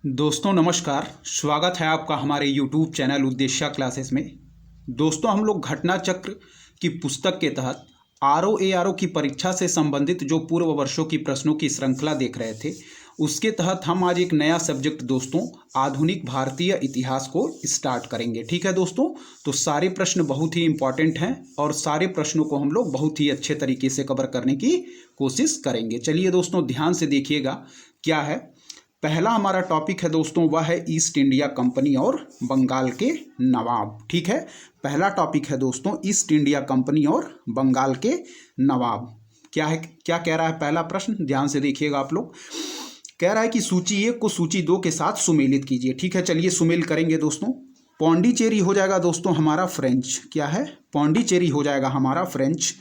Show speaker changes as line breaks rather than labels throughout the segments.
दोस्तों नमस्कार। स्वागत है आपका हमारे YouTube चैनल उद्देश्य क्लासेस में। दोस्तों हम लोग घटना चक्र की पुस्तक के तहत RO की परीक्षा से संबंधित जो पूर्व वर्षों की प्रश्नों की श्रृंखला देख रहे थे, उसके तहत हम आज एक नया सब्जेक्ट दोस्तों आधुनिक भारतीय इतिहास को स्टार्ट करेंगे। ठीक है दोस्तों, तो सारे प्रश्न बहुत ही इंपॉर्टेंट हैं और सारे प्रश्नों को हम लोग बहुत ही अच्छे तरीके से कवर करने की कोशिश करेंगे। चलिए दोस्तों ध्यान से देखिएगा क्या है। पहला हमारा टॉपिक है दोस्तों, वह है ईस्ट इंडिया कंपनी और बंगाल के नवाब। ठीक है, पहला टॉपिक है दोस्तों ईस्ट इंडिया कंपनी और बंगाल के नवाब। क्या है, क्या कह रहा है पहला प्रश्न, ध्यान से देखिएगा आप लोग। कह रहा है कि सूची 1 को सूची 2 के साथ सुमेलित कीजिए। ठीक है, चलिए सुमेल करेंगे दोस्तों। पौंडीचेरी हो जाएगा दोस्तों हमारा फ्रेंच। क्या है, पौंडीचेरी हो जाएगा हमारा फ्रेंच।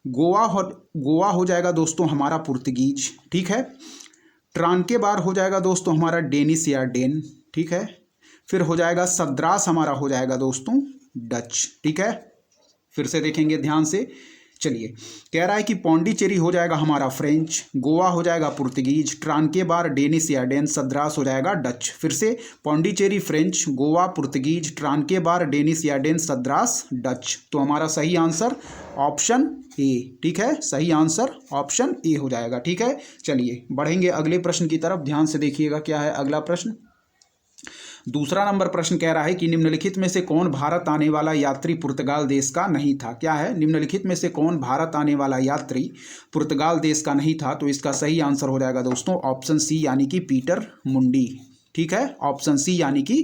गोवा हो जाएगा दोस्तों हमारा पुर्तगीज। ठीक है, ट्रांकेबार हो जाएगा दोस्तों हमारा डेनिश या डेन। ठीक है, फिर हो जाएगा सद्रास हमारा हो जाएगा दोस्तों डच। ठीक है, फिर से देखेंगे ध्यान से। चलिए, कह रहा है कि पौंडीचेरी हो जाएगा हमारा फ्रेंच, गोवा हो जाएगा पुर्तगीज, ट्रांकेबार डेनिश या डेन, सद्रास हो जाएगा डच। फिर से Pondicherry French, Goa Portuguese, Tranquebar Danish या डेन, सद्रास डच। तो हमारा सही आंसर ऑप्शन ए। ठीक है, सही आंसर ऑप्शन ए हो जाएगा। ठीक है, चलिए बढ़ेंगे अगले प्रश्न की तरफ। ध्यान से देखिएगा क्या है अगला प्रश्न। दूसरा नंबर प्रश्न कह रहा है कि निम्नलिखित में से कौन भारत आने वाला यात्री पुर्तगाल देश का नहीं था। क्या है, निम्नलिखित में से कौन भारत आने वाला यात्री पुर्तगाल देश का नहीं था। तो इसका सही आंसर हो जाएगा दोस्तों ऑप्शन सी यानी कि पीटर मुंडी। ठीक है, ऑप्शन सी यानी कि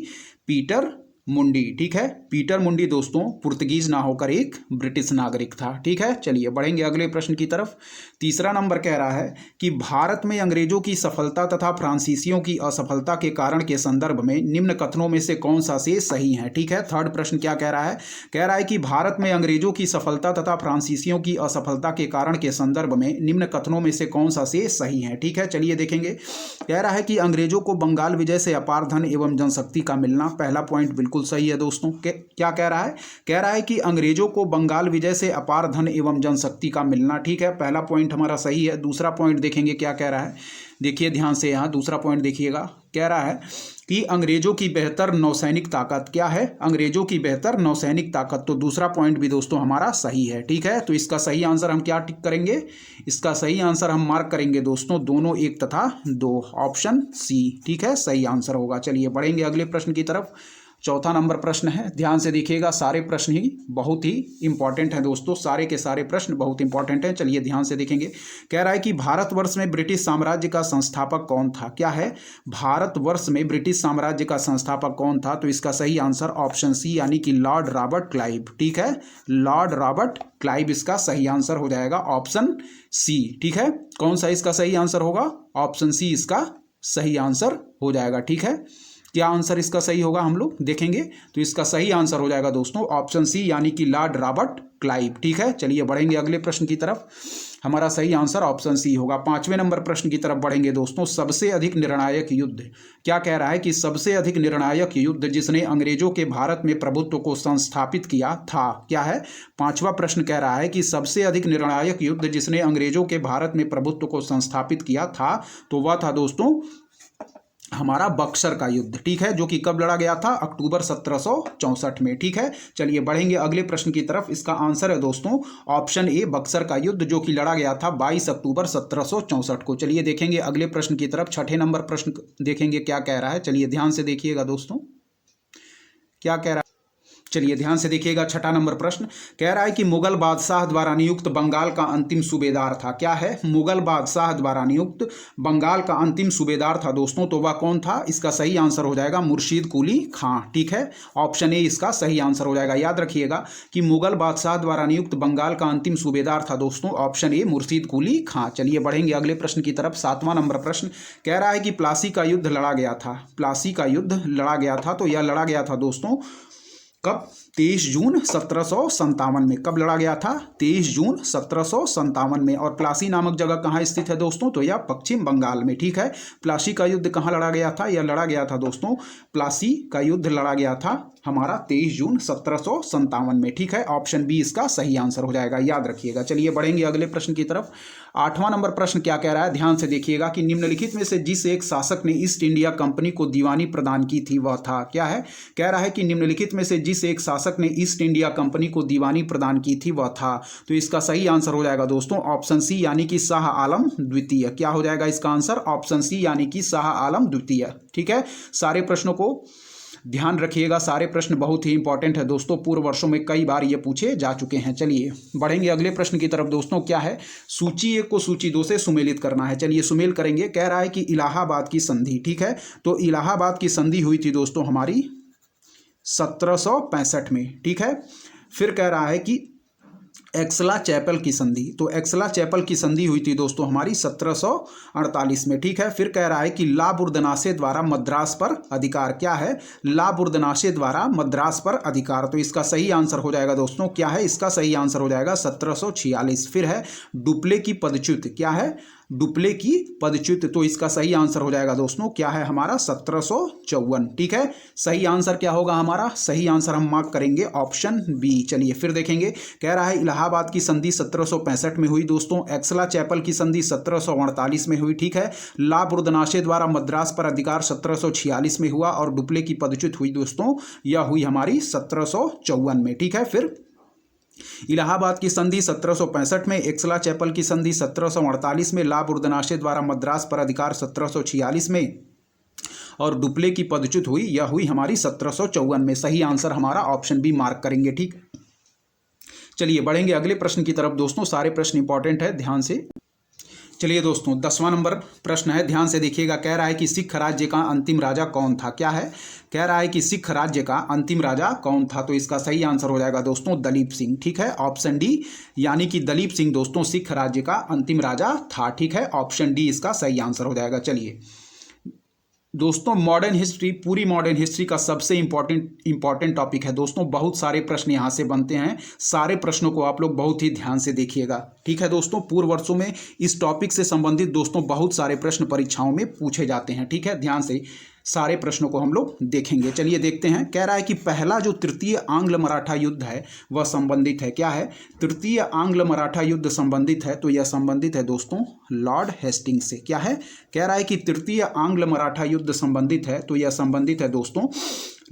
पीटर मुंडी। ठीक है, पीटर मुंडी दोस्तों पुर्तगीज ना होकर एक ब्रिटिश नागरिक था। ठीक है, चलिए बढ़ेंगे अगले प्रश्न की तरफ। तीसरा नंबर कह रहा है कि भारत में अंग्रेजों की सफलता तथा फ्रांसीसियों की असफलता के कारण के संदर्भ में निम्न कथनों में से कौन सा से सही है। ठीक है, थर्ड प्रश्न क्या कह रहा है, कह रहा है कि भारत में अंग्रेजों की सफलता तथा फ्रांसीसियों की असफलता के कारण के संदर्भ में निम्न कथनों में से कौन सा से सही है। ठीक है, चलिए देखेंगे। कह रहा है कि अंग्रेजों को बंगाल विजय से अपार धन एवं जनशक्ति का मिलना, पहला पॉइंट बिल्कुल सही है दोस्तों। क्या कह रहा है, कह रहा है कि अंग्रेजों को बंगाल विजय से अपार धन एवं जनशक्ति का मिलना। ठीक है, पहला पॉइंट हमारा सही है। दूसरा पॉइंट देखेंगे क्या कह रहा है, देखिए ध्यान से। यहाँ दूसरा पॉइंट देखिएगा, कह रहा है कि अंग्रेजों की बेहतर नौसैनिक ताकत। क्या है, अंग्रेजों की बेहतर नौसैनिक ताकत। तो दूसरा पॉइंट भी दोस्तों हमारा सही है। ठीक है, तो इसका सही आंसर हम क्या टिक करेंगे, इसका सही आंसर हम मार्क करेंगे दोस्तों दोनों 1 तथा 2, ऑप्शन सी। ठीक है, सही आंसर होगा। चलिए बढ़ेंगे अगले प्रश्न की तरफ। चौथा नंबर प्रश्न है, ध्यान से देखिएगा। सारे प्रश्न ही बहुत ही इंपॉर्टेंट हैं दोस्तों, सारे के सारे प्रश्न बहुत इंपॉर्टेंट हैं। चलिए ध्यान से देखेंगे। कह रहा है कि भारतवर्ष में ब्रिटिश साम्राज्य का संस्थापक कौन था। क्या है, भारतवर्ष में ब्रिटिश साम्राज्य का संस्थापक कौन था। तो इसका सही आंसर ऑप्शन सी यानी कि लॉर्ड रॉबर्ट क्लाइव। ठीक है, लॉर्ड रॉबर्ट क्लाइव इसका सही आंसर हो जाएगा, ऑप्शन सी। ठीक है, कौन सा इसका सही आंसर होगा, ऑप्शन सी इसका सही आंसर हो जाएगा। ठीक है, क्या आंसर इसका सही होगा हम लोग देखेंगे। तो इसका सही आंसर हो जाएगा दोस्तों ऑप्शन सी यानी कि लॉर्ड रॉबर्ट क्लाइव। ठीक है, चलिए बढ़ेंगे अगले प्रश्न की तरफ। हमारा सही आंसर ऑप्शन सी होगा। 5वें नंबर प्रश्न की तरफ बढ़ेंगे दोस्तों। सबसे अधिक निर्णायक युद्ध, क्या कह रहा है कि सबसे अधिक निर्णायक युद्ध जिसने अंग्रेजों के भारत में प्रभुत्व को संस्थापित किया था। क्या है, 5वां प्रश्न कह रहा है कि सबसे अधिक निर्णायक युद्ध जिसने अंग्रेजों के भारत में प्रभुत्व को संस्थापित किया था, तो वह था दोस्तों हमारा बक्सर का युद्ध। ठीक है, जो कि कब लड़ा गया था, अक्टूबर 1764 में। ठीक है, चलिए बढ़ेंगे अगले प्रश्न की तरफ। इसका आंसर है दोस्तों ऑप्शन ए बक्सर का युद्ध, जो कि लड़ा गया था 22 अक्टूबर 1764 को। चलिए देखेंगे अगले प्रश्न की तरफ। 6ठे नंबर प्रश्न देखेंगे क्या कह रहा है। चलिए ध्यान से देखिएगा दोस्तों क्या कह रहा है। चलिए ध्यान से देखिएगा। 6ठा नंबर प्रश्न कह रहा है कि मुगल बादशाह द्वारा नियुक्त बंगाल का अंतिम सूबेदार था। क्या है, मुगल बादशाह द्वारा नियुक्त बंगाल का अंतिम सूबेदार था दोस्तों, तो वह कौन था। इसका सही आंसर हो जाएगा मुर्शीद कुली खां। ठीक है, ऑप्शन ए इसका सही आंसर हो जाएगा। याद रखिएगा कि मुगल बादशाह द्वारा नियुक्त बंगाल का अंतिम सूबेदार था दोस्तों ऑप्शन ए मुर्शीद कुली खां। चलिए बढ़ेंगे अगले प्रश्न की तरफ। 7वां नंबर प्रश्न कह रहा है कि प्लासी का युद्ध लड़ा गया था। प्लासी का युद्ध लड़ा गया था, तो यह लड़ा गया था दोस्तों कब, 23 जून 1757 में। कब लड़ा गया था? 23 जून 1757 में। और प्लासी नामक जगह कहाँ स्थित है दोस्तों? तो यह पश्चिम बंगाल में। ठीक है, प्लासी का युद्ध कहाँ लड़ा गया था? यह लड़ा गया था दोस्तों, प्लासी का युद्ध लड़ा गया था हमारा 23 जून 1757 में। ठीक है, ऑप्शन बी इसका सही आंसर हो जाएगा, याद रखिएगा। चलिए बढ़ेंगे अगले प्रश्न की तरफ। 8वां नंबर प्रश्न क्या कह रहा है, ध्यान से देखिएगा कि निम्नलिखित में से जिस एक शासक ने ईस्ट इंडिया कंपनी को दीवानी प्रदान की थी वह था। क्या है? कह रहा है कि निम्नलिखित में से जिस एक शासक ने ईस्ट इंडिया कंपनी को दीवानी प्रदान की थी वह था। तो इसका सही आंसर हो जाएगा दोस्तों ऑप्शन सी, यानी कि शाह आलम द्वितीय। क्या हो जाएगा इसका आंसर? ऑप्शन सी, यानी कि शाह आलम द्वितीय। ठीक है, सारे प्रश्नों को ध्यान रखिएगा, सारे प्रश्न बहुत ही इंपॉर्टेंट है दोस्तों, पूर्व वर्षों में कई बार ये पूछे जा चुके हैं। चलिए बढ़ेंगे अगले प्रश्न की तरफ दोस्तों। क्या है? सूची 1 को सूची 2 से सुमेलित करना है। चलिए सुमेल करेंगे। कह रहा है कि इलाहाबाद की संधि। ठीक है, तो इलाहाबाद की संधि हुई थी दोस्तों हमारी 1765 में। ठीक है, फिर कह रहा है कि एक्सला चैपल की संधि, तो एक्सला चैपल की संधि हुई थी दोस्तों हमारी 1748 में। ठीक है, फिर कह रहा है कि ला बुर्दनाशे द्वारा मद्रास पर अधिकार। क्या है? ला बुर्दनाशे द्वारा मद्रास पर अधिकार। तो इसका सही आंसर हो जाएगा दोस्तों, क्या है इसका सही आंसर हो जाएगा 1746। फिर है डुप्ले की पदच्युत। क्या है? डुप्ले की पदच्युत। तो इसका सही आंसर हो जाएगा दोस्तों, क्या है हमारा 1754। ठीक है, सही आंसर क्या होगा हमारा? सही आंसर हम मार्क करेंगे ऑप्शन बी। चलिए फिर देखेंगे। कह रहा है इलाहाबाद की संधि 1765 में हुई दोस्तों, एक्सला चैपल की संधि 1748 में हुई। ठीक है, ला बुर्दनाशे द्वारा मद्रास पर अधिकार 1746 में हुआ, और डुप्ले की पदच्युत हुई दोस्तों, यह हुई हमारी 1754 में। ठीक है, फिर इलाहाबाद की संधि 1765 में, एक्सला चैपल की संधि 1748 में, ला बुर्दनाशे द्वारा मद्रास पर अधिकार 1746 में, और डुप्ले की पदच्युत हुई, यह हुई हमारी 1754 में। सही आंसर हमारा ऑप्शन बी मार्क करेंगे। ठीक, चलिए बढ़ेंगे अगले प्रश्न की तरफ दोस्तों, सारे प्रश्न इंपॉर्टेंट है, ध्यान से। चलिए दोस्तों 10वां नंबर प्रश्न है, ध्यान से देखिएगा। कह रहा है कि सिख राज्य का अंतिम राजा कौन था। क्या है? कह रहा है कि सिख राज्य का अंतिम राजा कौन था। तो इसका सही आंसर हो जाएगा दोस्तों दलीप सिंह। ठीक है, ऑप्शन डी, यानी कि दलीप सिंह दोस्तों सिख राज्य का अंतिम राजा था। ठीक है, ऑप्शन डी इसका सही आंसर हो जाएगा। चलिए दोस्तों मॉडर्न हिस्ट्री, पूरी मॉडर्न हिस्ट्री का सबसे इंपॉर्टेंट टॉपिक है दोस्तों, बहुत सारे प्रश्न यहाँ से बनते हैं। सारे प्रश्नों को आप लोग बहुत ही ध्यान से देखिएगा। ठीक है दोस्तों, पूर्व वर्षों में इस टॉपिक से संबंधित दोस्तों बहुत सारे प्रश्न परीक्षाओं में पूछे जाते हैं। ठीक है, ध्यान से सारे प्रश्नों को हम लोग देखेंगे। चलिए देखते हैं। कह रहा है कि पहला जो तृतीय आंग्ल मराठा युद्ध है वह संबंधित है। क्या है? तृतीय आंग्ल मराठा युद्ध संबंधित है, तो यह संबंधित है दोस्तों लॉर्ड हेस्टिंग्स से। क्या है? कह रहा है कि तृतीय आंग्ल मराठा युद्ध संबंधित है, तो यह संबंधित है दोस्तों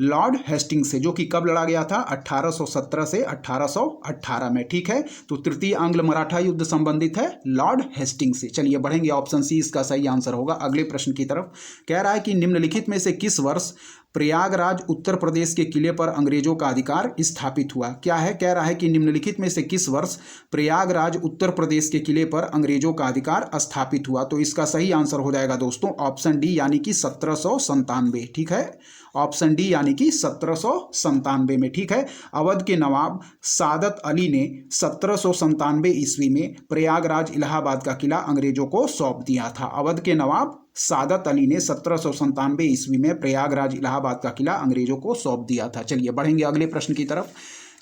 लॉर्ड हेस्टिंग्स से, जो कि कब लड़ा गया था? 1817 से 1818 में। ठीक है, तो तृतीय आंग्ल मराठा युद्ध संबंधित है लॉर्ड हेस्टिंग्स से। चलिए बढ़ेंगे, ऑप्शन सी इसका सही आंसर होगा अगले प्रश्न की तरफ। कह रहा है कि निम्नलिखित में से किस वर्ष प्रयागराज उत्तर प्रदेश के किले पर अंग्रेजों का अधिकार स्थापित हुआ। क्या है? कह रहा है कि निम्नलिखित में से किस वर्ष प्रयागराज उत्तर प्रदेश के किले पर अंग्रेजों का अधिकार स्थापित हुआ। तो इसका सही आंसर हो जाएगा दोस्तों ऑप्शन डी, यानी कि 1797। ठीक है, ऑप्शन डी यानी कि 1797 में। ठीक है, अवध के नवाब सादत अली ने 1797 ईस्वी में प्रयागराज इलाहाबाद का किला अंग्रेजों को सौंप दिया था। अवध के नवाब सादत अली ने 1797 ईस्वी में प्रयागराज इलाहाबाद का किला अंग्रेजों को सौंप दिया था। चलिए बढ़ेंगे अगले प्रश्न की तरफ।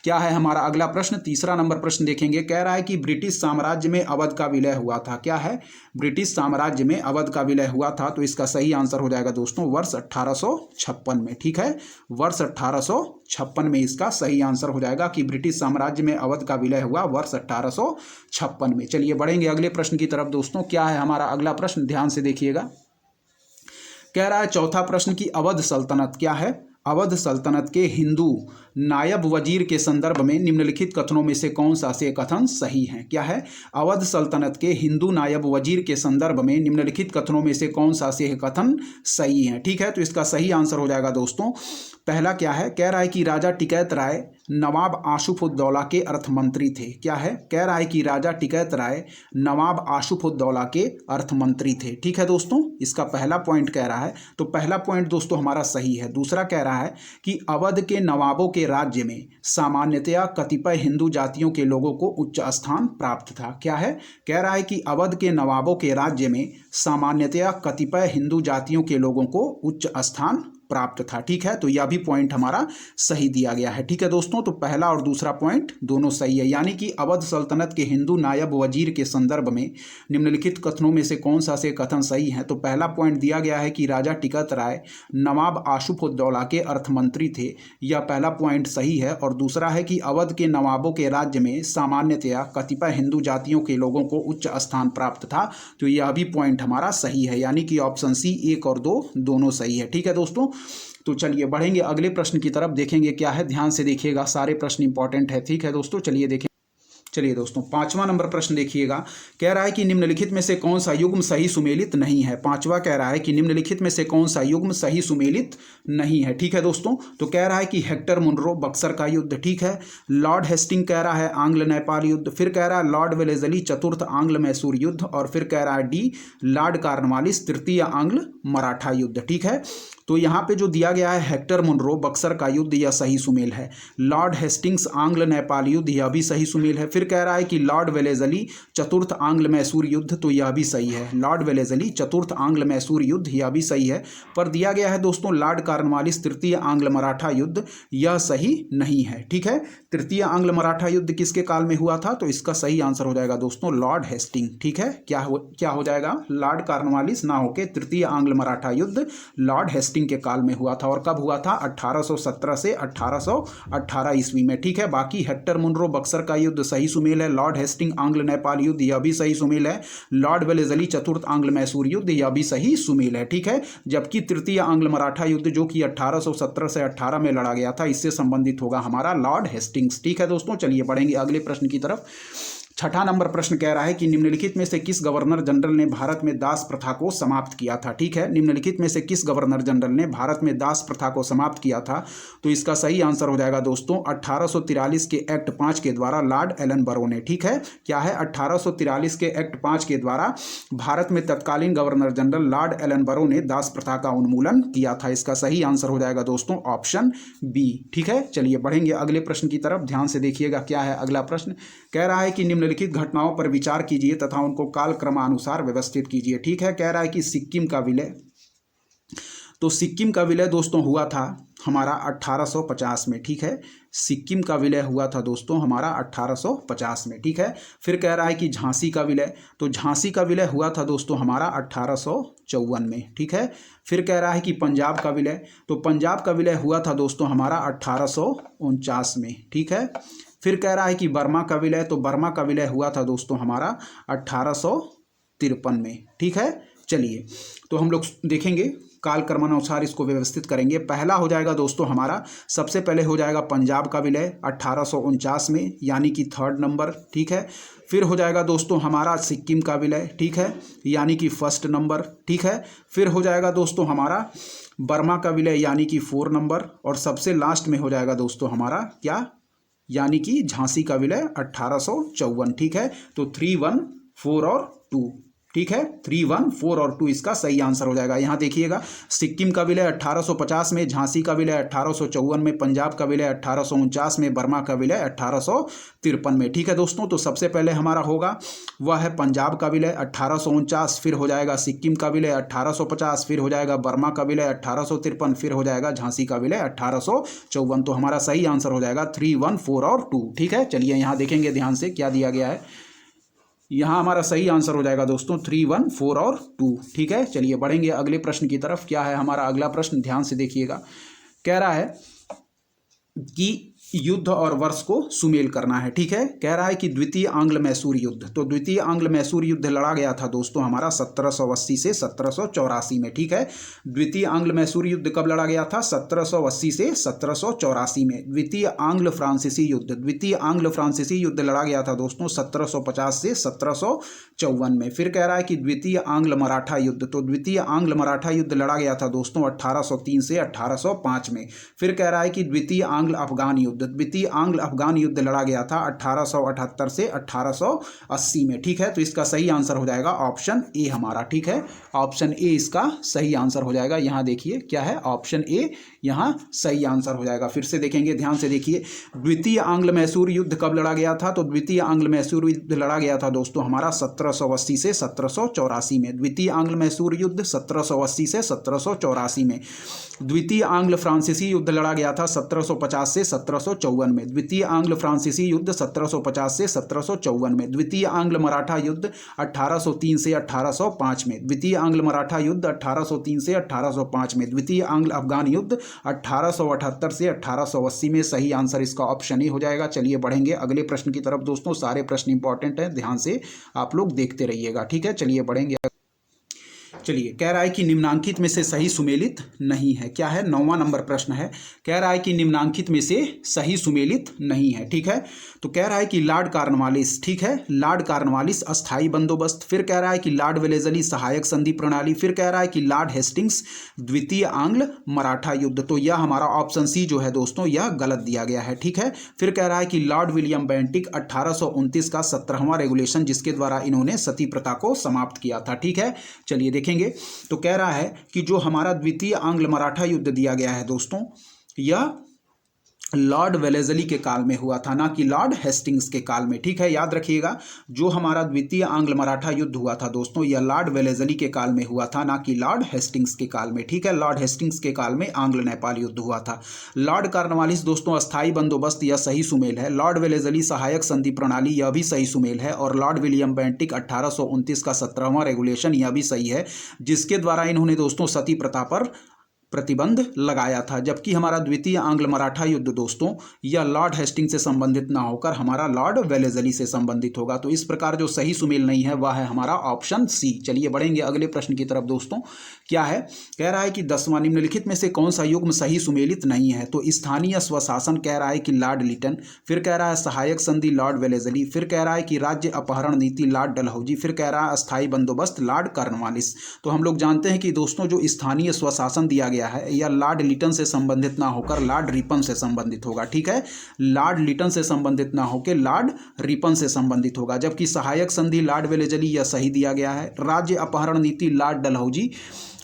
क्या है हमारा अगला प्रश्न? तीसरा नंबर प्रश्न देखेंगे। कह रहा है कि ब्रिटिश साम्राज्य में अवध का विलय हुआ था। क्या है? ब्रिटिश साम्राज्य में अवध का विलय हुआ था, तो इसका सही आंसर हो जाएगा दोस्तों वर्ष 1856 में। ठीक है, वर्ष 1856 में इसका सही आंसर हो जाएगा कि ब्रिटिश साम्राज्य में अवध का विलय हुआ वर्ष 1856 में। चलिए बढ़ेंगे अगले प्रश्न की तरफ दोस्तों। क्या है हमारा अगला प्रश्न? ध्यान से देखिएगा। कह रहा है चौथा प्रश्न की अवध सल्तनत। क्या है? अवध सल्तनत के हिंदू नायब वजीर के संदर्भ में निम्नलिखित कथनों में से कौन सा से कथन सही है। क्या है? अवध सल्तनत के हिंदू नायब वजीर के संदर्भ में निम्नलिखित कथनों में से कौन सा से कथन सही है। ठीक है, तो इसका सही आंसर हो जाएगा दोस्तों पहला। क्या है? कह रहा है कि राजा टिकैत राय नवाब आशुफुद्दौला के अर्थमंत्री थे। क्या है? कह रहा है कि राजा टिकैत राय नवाब आशुफुद्दौला के अर्थमंत्री थे। ठीक है दोस्तों, इसका पहला पॉइंट कह रहा है, तो पहला पॉइंट दोस्तों हमारा सही है। दूसरा कह रहा है कि अवध के नवाबों के राज्य में सामान्यतया कतिपय हिंदू जातियों के लोगों को उच्च स्थान प्राप्त था। क्या है? कह रहा है कि अवध के नवाबों के राज्य में सामान्यतया कतिपय हिंदू जातियों के लोगों को उच्च स्थान प्राप्त था। ठीक है, तो यह भी पॉइंट हमारा सही दिया गया है। ठीक है दोस्तों, तो पहला और दूसरा पॉइंट दोनों सही है। यानी कि अवध सल्तनत के हिंदू नायब वजीर के संदर्भ में निम्नलिखित कथनों में से कौन सा से कथन सही है। तो पहला पॉइंट दिया गया है कि राजा टिकैत राय नवाब आशुफउद्दौला के अर्थमंत्री थे, यह पहला पॉइंट सही है। और दूसरा है कि अवध के नवाबों के राज्य में सामान्यतया कतिपय हिंदू जातियों के लोगों को उच्च स्थान प्राप्त था, तो यह भी पॉइंट हमारा सही है। यानी कि ऑप्शन सी 1 और 2 दोनों सही है। ठीक है दोस्तों, तो चलिए बढ़ेंगे अगले प्रश्न की तरफ, देखेंगे क्या है, ध्यान से देखिएगा, सारे प्रश्न इंपॉर्टेंट है। ठीक है दोस्तों, चलिए देखें। चलिए दोस्तों, 5वां नंबर प्रश्न देखिएगा, कह रहा है कि निम्नलिखित में से कौन सा युग्म सही सुमेलित नहीं है। 5वां कह रहा है कि निम्नलिखित में से कौन सा युग्म सही सुमेलित नहीं है। ठीक है दोस्तों, तो कह रहा है कि हेक्टर मुनरो बक्सर का युद्ध, ठीक है, लॉर्ड हेस्टिंग कह रहा है आंग्ल नेपाल युद्ध, फिर कह रहा है लॉर्ड वेलेजली चतुर्थ आंग्ल मैसूर युद्ध, और फिर कह रहा है डी लॉर्ड कॉर्नवालिस तृतीय आंग्ल मराठा युद्ध। ठीक है, तो यहाँ पे जो दिया गया है हेक्टर मुनरो बक्सर का युद्ध, यह सही सुमेल है। लॉर्ड हेस्टिंग्स आंग्ल नेपाल युद्ध, यह भी सही सुमेल है। फिर कह रहा है कि लॉर्ड वेलेजली चतुर्थ आंग्ल मैसूर युद्ध, तो यह भी सही है। लॉर्ड वेलेजली चतुर्थ आंग्ल मैसूर युद्ध, यह भी सही है। पर दिया गया है दोस्तों लॉर्ड कॉर्नवालिस तृतीय आंग्ल मराठा युद्ध, यह सही नहीं है। ठीक है, तृतीय आंग्ल मराठा युद्ध किसके काल में हुआ था, तो इसका सही आंसर हो जाएगा दोस्तों लॉर्ड हेस्टिंग। ठीक है, क्या हो जाएगा, लॉर्ड कॉर्नवालिस ना होके तृतीय आंग्ल मराठा युद्ध लॉर्ड हेस्टिंग के काल में हुआ था। और कब हुआ था, 1817 से 1818 ईस्वी में। ठीक है, बाकी हेक्टर मुनरो बक्सर का युद्ध सही सुमेल है। लॉर्ड हेस्टिंग आंग्ल नेपाल युद्ध, यह भी सही सुमेल है। लॉर्ड वेलेजली चतुर्थ आंग्ल मैसूर युद्ध, यह भी सही सुमेल है। ठीक है, जबकि तृतीय आंग्ल मराठा युद्ध जो कि 1817 से 18 में लड़ा गया था, इससे संबंधित होगा हमारा लॉर्ड हेस्टिंग्स। ठीक है दोस्तों, चलिए बढ़ेंगे अगले प्रश्न की तरफ। 6ठा नंबर प्रश्न कह रहा है कि निम्नलिखित में से किस गवर्नर जनरल ने भारत में दास प्रथा को समाप्त किया था। ठीक है, निम्नलिखित में से किस गवर्नर जनरल ने भारत में दास प्रथा को समाप्त किया था, तो इसका सही आंसर हो जाएगा दोस्तों 1843 के एक्ट 5 के द्वारा लॉर्ड एलन बरो ने। ठीक है, क्या है, 1843 के एक्ट 5 के द्वारा भारत में तत्कालीन गवर्नर जनरल लॉर्ड एलन बरो ने दास प्रथा का उन्मूलन किया था। इसका सही आंसर हो जाएगा दोस्तों ऑप्शन बी। ठीक है, चलिए बढ़ेंगे अगले प्रश्न की तरफ, ध्यान से देखिएगा क्या है अगला प्रश्न। कह रहा है कि निम्नलिखित घटनाओं पर विचार कीजिए तथा उनको कालक्रमानुसार व्यवस्थित कीजिए। ठीक है, कह रहा है कि सिक्किम का विलय, तो सिक्किम का विलय दोस्तों हुआ था हमारा 1850 में। ठीक है, सिक्किम का विलय हुआ था दोस्तों हमारा 1850 में। ठीक है, फिर कह रहा है कि झांसी का विलय, तो झांसी का विलय हुआ था दोस्तों हमारा 1854 में। ठीक है, फिर कह रहा है कि पंजाब का विलय, तो पंजाब का विलय हुआ था दोस्तों हमारा 1849 में। ठीक है, फिर कह रहा है कि बर्मा का विलय, तो बर्मा का विलय हुआ था दोस्तों हमारा 1853 में। ठीक है, चलिए तो हम लोग देखेंगे कालक्रमानुसार इसको व्यवस्थित करेंगे। पहला हो जाएगा दोस्तों हमारा, सबसे पहले हो जाएगा पंजाब का विलय 1849 में, यानी कि 3rd नंबर। ठीक है, फिर हो जाएगा दोस्तों हमारा सिक्किम का विलय, ठीक है, यानी कि 1st नंबर। ठीक है, फिर हो जाएगा दोस्तों हमारा बर्मा का विलय, यानी कि 4 नंबर, और सबसे लास्ट में हो जाएगा दोस्तों हमारा क्या, यानी कि झांसी का विलय 1854। ठीक है, तो 3, 1, 4 और 2। ठीक है, 3, 1, 4 और 2 इसका सही आंसर हो जाएगा। यहाँ देखिएगा, सिक्किम का विलय 1850 में, झांसी का विलय 1854 में, पंजाब का विलय 1849 में, बर्मा का विलय 1853 में। ठीक है दोस्तों, तो सबसे पहले हमारा होगा वह है पंजाब का विलय 1849, फिर हो जाएगा सिक्किम का विलय 1850, फिर हो जाएगा बर्मा का विलय 1853, फिर हो जाएगा झांसी का विलय 1854। तो हमारा सही आंसर हो जाएगा 3, 1, 4 और 2। ठीक है, चलिए यहाँ देखेंगे ध्यान से क्या दिया गया है। यहाँ हमारा सही आंसर हो जाएगा दोस्तों 3, 1, 4 और 2। ठीक है, चलिए बढ़ेंगे अगले प्रश्न की तरफ। क्या है हमारा अगला प्रश्न, ध्यान से देखिएगा। कह रहा है कि युद्ध और वर्ष को सुमेल करना है। ठीक है, कह रहा है कि द्वितीय आंग्ल मैसूर युद्ध, तो द्वितीय आंग्ल मैसूर युद्ध लड़ा गया था दोस्तों हमारा 1780 से 1784 में। ठीक है, द्वितीय आंग्ल मैसूर युद्ध कब लड़ा गया था, 1780 से 1784 में। द्वितीय आंग्ल फ्रांसीसी युद्ध, द्वितीय आंग्ल फ्रांसीसी युद्ध लड़ा गया था दोस्तों 1750 से 1754 में। फिर कह रहा है कि द्वितीय आंग्ल मराठा युद्ध, तो द्वितीय आंग्ल मराठा युद्ध लड़ा गया था दोस्तों 1803 से 1805 में। फिर कह रहा है कि द्वितीय आंग्ल अफगान युद्ध, युद्ध, द्वितीय आंग्ल अफगान युद्ध लड़ा गया था 1878 से 1880 में। ठीक है, तो इसका सही आंसर हो जाएगा ऑप्शन ए हमारा। ठीक है, ऑप्शन ए इसका सही आंसर हो जाएगा। यहाँ देखिए क्या है, ऑप्शन ए यहाँ सही आंसर हो जाएगा। फिर से देखेंगे, ध्यान से देखिए, द्वितीय आंग्ल मैसूर युद्ध कब लड़ा गया था? तो द्वितीय आंग्ल मैसूर युद्ध लड़ा गया था दोस्तों हमारा 1780 से 1784 में। द्वितीय आंग्ल मैसूर युद्ध 1780 से 1784 में। द्वितीय आंग्ल फ्रांसीसी युद्ध लड़ा गया था 1750 से 1754 में। द्वितीय आंग्ल फ्रांसीसी युद्ध 1750 से 1754 में। द्वितीय आंग्ल मराठा युद्ध 1803 से 1805 में। द्वितीय आंग्ल मराठा युद्ध 1803 से 1805 में। द्वितीय आंग्ल अफगान युद्ध 1878 से 1880 में। सही आंसर इसका ऑप्शन ए हो जाएगा। चलिए बढ़ेंगे अगले प्रश्न की तरफ दोस्तों। सारे प्रश्न इंपॉर्टेंट हैं, ध्यान से आप लोग देखते रहिएगा। ठीक है, चलिए बढ़ेंगे। चलिए, कह रहा है कि निम्नांकित में से सही सुमेलित नहीं है। क्या है? 9वां नंबर प्रश्न है। कह रहा है कि निम्नांकित में से सही सुमेलित नहीं है। ठीक है, तो कह रहा है कि लॉर्ड कॉर्नवालिस, ठीक है, लॉर्ड कॉर्नवालिस अस्थाई बंदोबस्त, फिर कह रहा है कि लॉर्ड वेलेजली सहायक संधि प्रणाली, फिर कह रहा है कि लॉर्ड हेस्टिंग्स द्वितीय आंग्ल मराठा युद्ध। तो यह हमारा ऑप्शन सी जो है दोस्तों, यह गलत दिया गया है। ठीक है, फिर कह रहा है कि लॉर्ड विलियम बेंटिक 1829 का 17वां रेगुलेशन, जिसके द्वारा इन्होंने सती प्रथा को समाप्त किया था। ठीक है, चलिए देखेंगे। तो कह रहा है कि जो हमारा द्वितीय आंग्ल मराठा युद्ध दिया गया है दोस्तों, यह लॉर्ड वेलेजली के काल में हुआ था, ना कि लॉर्ड हेस्टिंग्स के काल में। ठीक है, याद रखिएगा, जो हमारा द्वितीय आंग्ल मराठा युद्ध हुआ था दोस्तों, यह लॉर्ड वेलेजली के काल में हुआ था, ना कि लॉर्ड हेस्टिंग्स के काल में। ठीक है, लॉर्ड हेस्टिंग्स के काल में आंग्ल नेपाल युद्ध हुआ था। लॉर्ड कॉर्नवालिस दोस्तों अस्थाई बंदोबस्त, यह सही सुमेल है। लॉर्ड वेलेजली सहायक संधि प्रणाली, यह भी सही सुमेल है। और लॉर्ड विलियम बेंटिक 1829 का 17वां रेगुलेशन, यह भी सही है, जिसके द्वारा इन्होंने दोस्तों सती प्रथा पर प्रतिबंध लगाया था। जबकि हमारा द्वितीय आंग्ल मराठा युद्ध दोस्तों, यह लॉर्ड हेस्टिंग से संबंधित ना होकर हमारा लॉर्ड वेलेजली से संबंधित होगा। तो इस प्रकार जो सही सुमेल नहीं है वह है हमारा ऑप्शन सी। चलिए बढ़ेंगे अगले प्रश्न की तरफ दोस्तों। क्या है? कह रहा है कि 10वां, निम्नलिखित में से कौन सा युग्म सही सुमेलित नहीं है? तो स्थानीय स्वशासन कह रहा है कि लॉर्ड लिटन, फिर कह रहा है सहायक संधि लॉर्ड वेलेजली, फिर कह रहा है कि राज्य अपहरण नीति लॉर्ड डलहौजी, फिर कह रहा है अस्थायी बंदोबस्त लॉर्ड कॉर्नवालिस। तो हम लोग जानते हैं कि दोस्तों जो स्थानीय स्वशासन दिया गया है, यह लॉर्ड लिटन से संबंधित ना होकर लॉर्ड रिपन से संबंधित होगा। ठीक है, लॉर्ड लिटन से संबंधित ना होकर लॉर्ड रिपन से संबंधित होगा। जबकि सहायक संधि लॉर्ड वेलेजली, यह सही दिया गया है। राज्य अपहरण नीति लॉर्ड डलहौजी,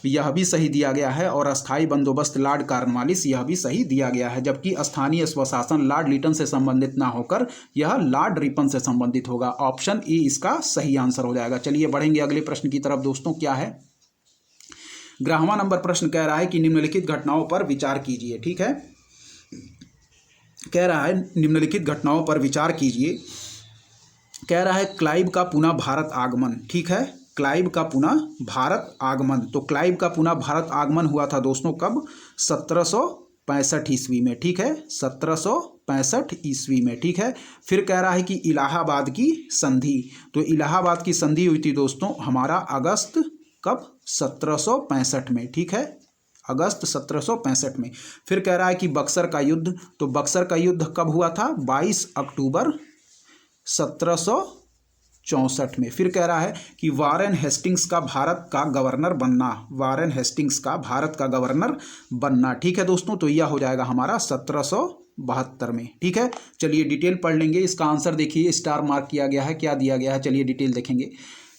यह भी सही दिया गया है। और अस्थायी बंदोबस्त लॉर्ड कॉर्नवालिस, यह भी सही दिया गया है। जबकि स्थानीय स्वशासन लॉर्ड लिटन से संबंधित ना होकर यह लॉर्ड रिपन से संबंधित होगा। ऑप्शन ए इसका सही आंसर हो जाएगा। चलिए बढ़ेंगे अगले प्रश्न की तरफ दोस्तों। क्या है? 11वां नंबर प्रश्न कह रहा है कि निम्नलिखित घटनाओं पर विचार कीजिए। ठीक है, कह रहा है निम्नलिखित घटनाओं पर विचार कीजिए। कह रहा है क्लाइव का पुनः भारत आगमन। ठीक है, क्लाइव का पुनः भारत आगमन। तो क्लाइव का पुनः भारत आगमन हुआ था दोस्तों कब? 1765 ईस्वी में। ठीक है, 1765 ईस्वी में। ठीक है, फिर कह रहा है कि इलाहाबाद की संधि। तो इलाहाबाद की संधि हुई थी दोस्तों हमारा अगस्त कब? 1765 में। ठीक है, अगस्त 1765 में। फिर कह रहा है कि बक्सर का युद्ध। तो बक्सर का युद्ध कब हुआ था? 22 अक्टूबर 1764 में। फिर कह रहा है कि वारेन हेस्टिंग्स का भारत का गवर्नर बनना, वारेन हेस्टिंग्स का भारत का गवर्नर बनना। ठीक है दोस्तों, तो यह हो जाएगा हमारा 1772 में। ठीक है, चलिए डिटेल पढ़ लेंगे। इसका आंसर देखिए, स्टार मार्क किया गया है, क्या दिया गया है, चलिए डिटेल देखेंगे।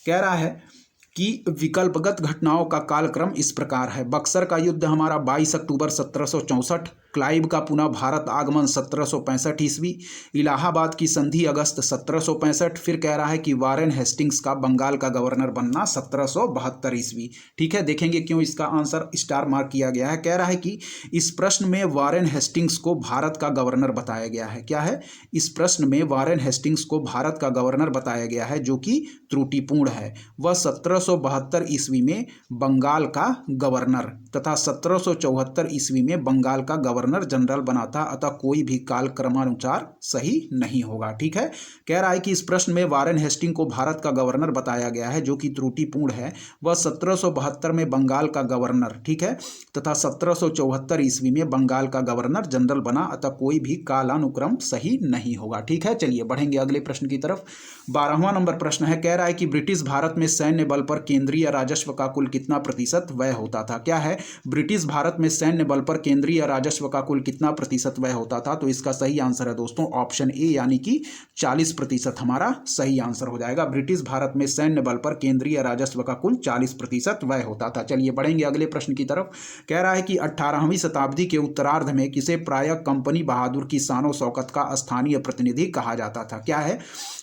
कह रहा है कि विकल्पगत घटनाओं का कालक्रम इस प्रकार है। बक्सर का युद्ध हमारा 22 अक्टूबर 1764, क्लाइव का पुनः भारत आगमन 1765 ईस्वी, इलाहाबाद की संधि अगस्त 1765, फिर कह रहा है कि वारेन हेस्टिंग्स का बंगाल का गवर्नर बनना 1772 ईस्वी। ठीक है, देखेंगे क्यों इसका आंसर स्टार मार्क किया गया है। कह रहा है कि इस प्रश्न में वारेन हेस्टिंग्स को भारत का गवर्नर बताया गया है। क्या है? इस प्रश्न में वारेन हेस्टिंग्स को भारत का गवर्नर बताया गया है, जो कि त्रुटिपूर्ण है। वह 1772 ईस्वी में बंगाल का गवर्नर तथा 1774 ईस्वी में बंगाल का गवर्नर जनरल बना था, अतः कोई भी काल क्रमानुसार सही नहीं होगा। ठीक है, कह रहा है कि इस प्रश्न में वारेन हेस्टिंग को भारत का गवर्नर बताया गया है, जो कि त्रुटिपूर्ण है। वह 1772 में बंगाल का गवर्नर, ठीक है, तथा 1774 ईस्वी में बंगाल का गवर्नर जनरल बना, अतः कोई भी कालानुक्रम सही नहीं होगा। ठीक है, चलिए बढ़ेंगे अगले प्रश्न की तरफ। 12वां नंबर प्रश्न है। कह रहा है कि ब्रिटिश भारत में सैन्य बल पर केंद्रीय राजस्व का कुल कितना प्रतिशत व्यय होता था? क्या है? ब्रिटिश भारत में सैन्य बल पर केंद्रीय राजस्व का कुल कितना प्रतिशत व्यय होता था? तो इसका सही आंसर है दोस्तों ऑप्शन ए यानी कि 40% हमारा सही आंसर हो जाएगा। ब्रिटिश भारत में सैन्य बल पर केंद्रीय राजस्व का कुल 40% व्यय होता था। चलिए बढ़ेंगे अगले प्रश्न की तरफ। कह रहा है कि 18वीं शताब्दी के उत्तरार्ध में किसे प्रायः कंपनी बहादुर की शान और शौकत का स्थानीय प्रतिनिधि कहा जाता था? क्या है?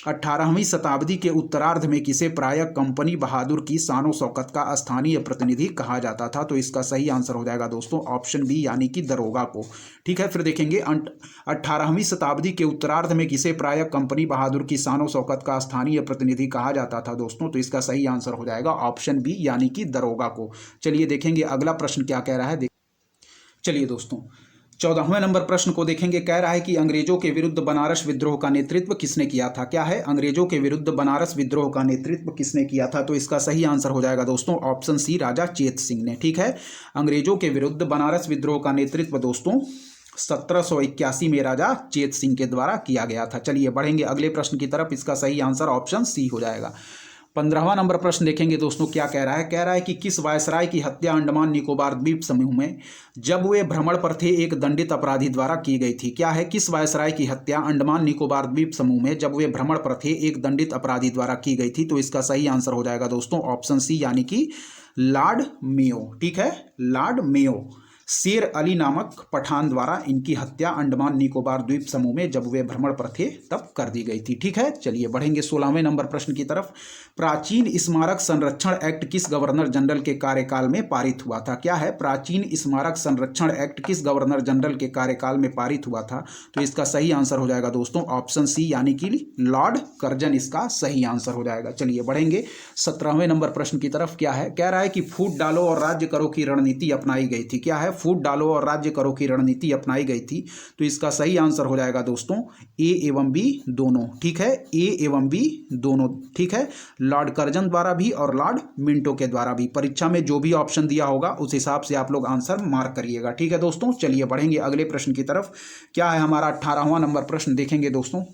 18वीं शताब्दी के उत्तरार्ध में किसे प्रायः कंपनी बहादुर की शान और शौकत का स्थानीय प्रतिनिधि कहा जाता था? तो इसका सही आंसर हो जाएगा दोस्तों ऑप्शन बी यानी कि दरोगा को। ठीक है, फिर देखेंगे 18वीं शताब्दी के उत्तरार्ध में किसे प्रायः कंपनी बहादुर की शान और शौकत का स्थानीय प्रतिनिधि कहा जाता था दोस्तों? तो इसका सही आंसर हो जाएगा ऑप्शन बी यानी कि दरोगा को। चलिए देखेंगे अगला प्रश्न क्या कह रहा है। चलिए दोस्तों 14वें नंबर प्रश्न को देखेंगे। कह रहा है कि अंग्रेजों के विरुद्ध बनारस विद्रोह का नेतृत्व किसने किया था? क्या है? अंग्रेजों के विरुद्ध बनारस विद्रोह का नेतृत्व किसने किया था? तो इसका सही आंसर हो जाएगा दोस्तों ऑप्शन सी राजा चेत सिंह ने। ठीक है, अंग्रेजों के विरुद्ध बनारस विद्रोह का नेतृत्व दोस्तों 1781 में राजा चेत सिंह के द्वारा किया गया था। चलिए बढ़ेंगे अगले प्रश्न की तरफ। इसका सही आंसर ऑप्शन सी हो जाएगा। 15वां नंबर प्रश्न देखेंगे दोस्तों क्या कह रहा है। कह रहा है कि किस वायसराय की हत्या अंडमान निकोबार द्वीप समूह में जब वे भ्रमण पर थे एक दंडित अपराधी द्वारा की गई थी? क्या है? किस वायसराय की हत्या अंडमान निकोबार द्वीप समूह में जब वे भ्रमण पर थे एक दंडित अपराधी द्वारा की गई थी? तो इसका सही आंसर हो जाएगा दोस्तों ऑप्शन सी यानी कि लॉर्ड मेयो। ठीक है, लॉर्ड मेयो शेर अली नामक पठान द्वारा इनकी हत्या अंडमान निकोबार द्वीप समूह में जब वे भ्रमण पर थे तब कर दी गई थी। ठीक है, चलिए बढ़ेंगे 16वें नंबर प्रश्न की तरफ। प्राचीन स्मारक संरक्षण एक्ट किस गवर्नर जनरल के कार्यकाल में पारित हुआ था? क्या है? प्राचीन स्मारक संरक्षण एक्ट किस गवर्नर जनरल के कार्यकाल में पारित हुआ था? तो इसका सही आंसर हो जाएगा दोस्तों ऑप्शन सी यानी कि लॉर्ड कर्जन इसका सही आंसर हो जाएगा। चलिए बढ़ेंगे 17वें नंबर प्रश्न की तरफ। क्या है? कह रहा है कि फूट डालो और राज्य करो की रणनीति अपनाई गई थी। क्या है? फूट डालो और राज्य करो की रणनीति अपनाई गई थी। तो इसका सही आंसर हो जाएगा दोस्तों ए एवं बी दोनों। ठीक है, ए एवं बी दोनों। ठीक है, लॉर्ड कर्जन द्वारा भी और लॉर्ड मिंटो के द्वारा भी। परीक्षा में जो भी ऑप्शन दिया होगा उस हिसाब से आप लोग आंसर मार्क करिएगा। ठीक है दोस्तों, चलिए बढ़ेंगे अगले प्रश्न की तरफ। क्या है हमारा 18वां नंबर प्रश्न देखेंगे दोस्तों।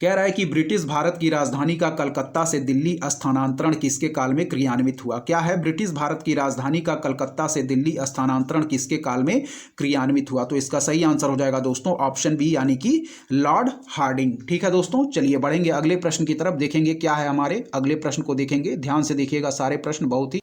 कह रहा है कि ब्रिटिश भारत की राजधानी का कलकत्ता से दिल्ली स्थानांतरण किसके काल में क्रियान्वित हुआ? क्या है? ब्रिटिश भारत की राजधानी का कलकत्ता से दिल्ली स्थानांतरण किसके काल में क्रियान्वित हुआ? तो इसका सही आंसर हो जाएगा दोस्तों ऑप्शन बी यानी कि लॉर्ड हार्डिंग। ठीक है दोस्तों, चलिए बढ़ेंगे अगले प्रश्न की तरफ। देखेंगे क्या है हमारे अगले प्रश्न को देखेंगे। ध्यान से देखिएगा, सारे प्रश्न बहुत ही।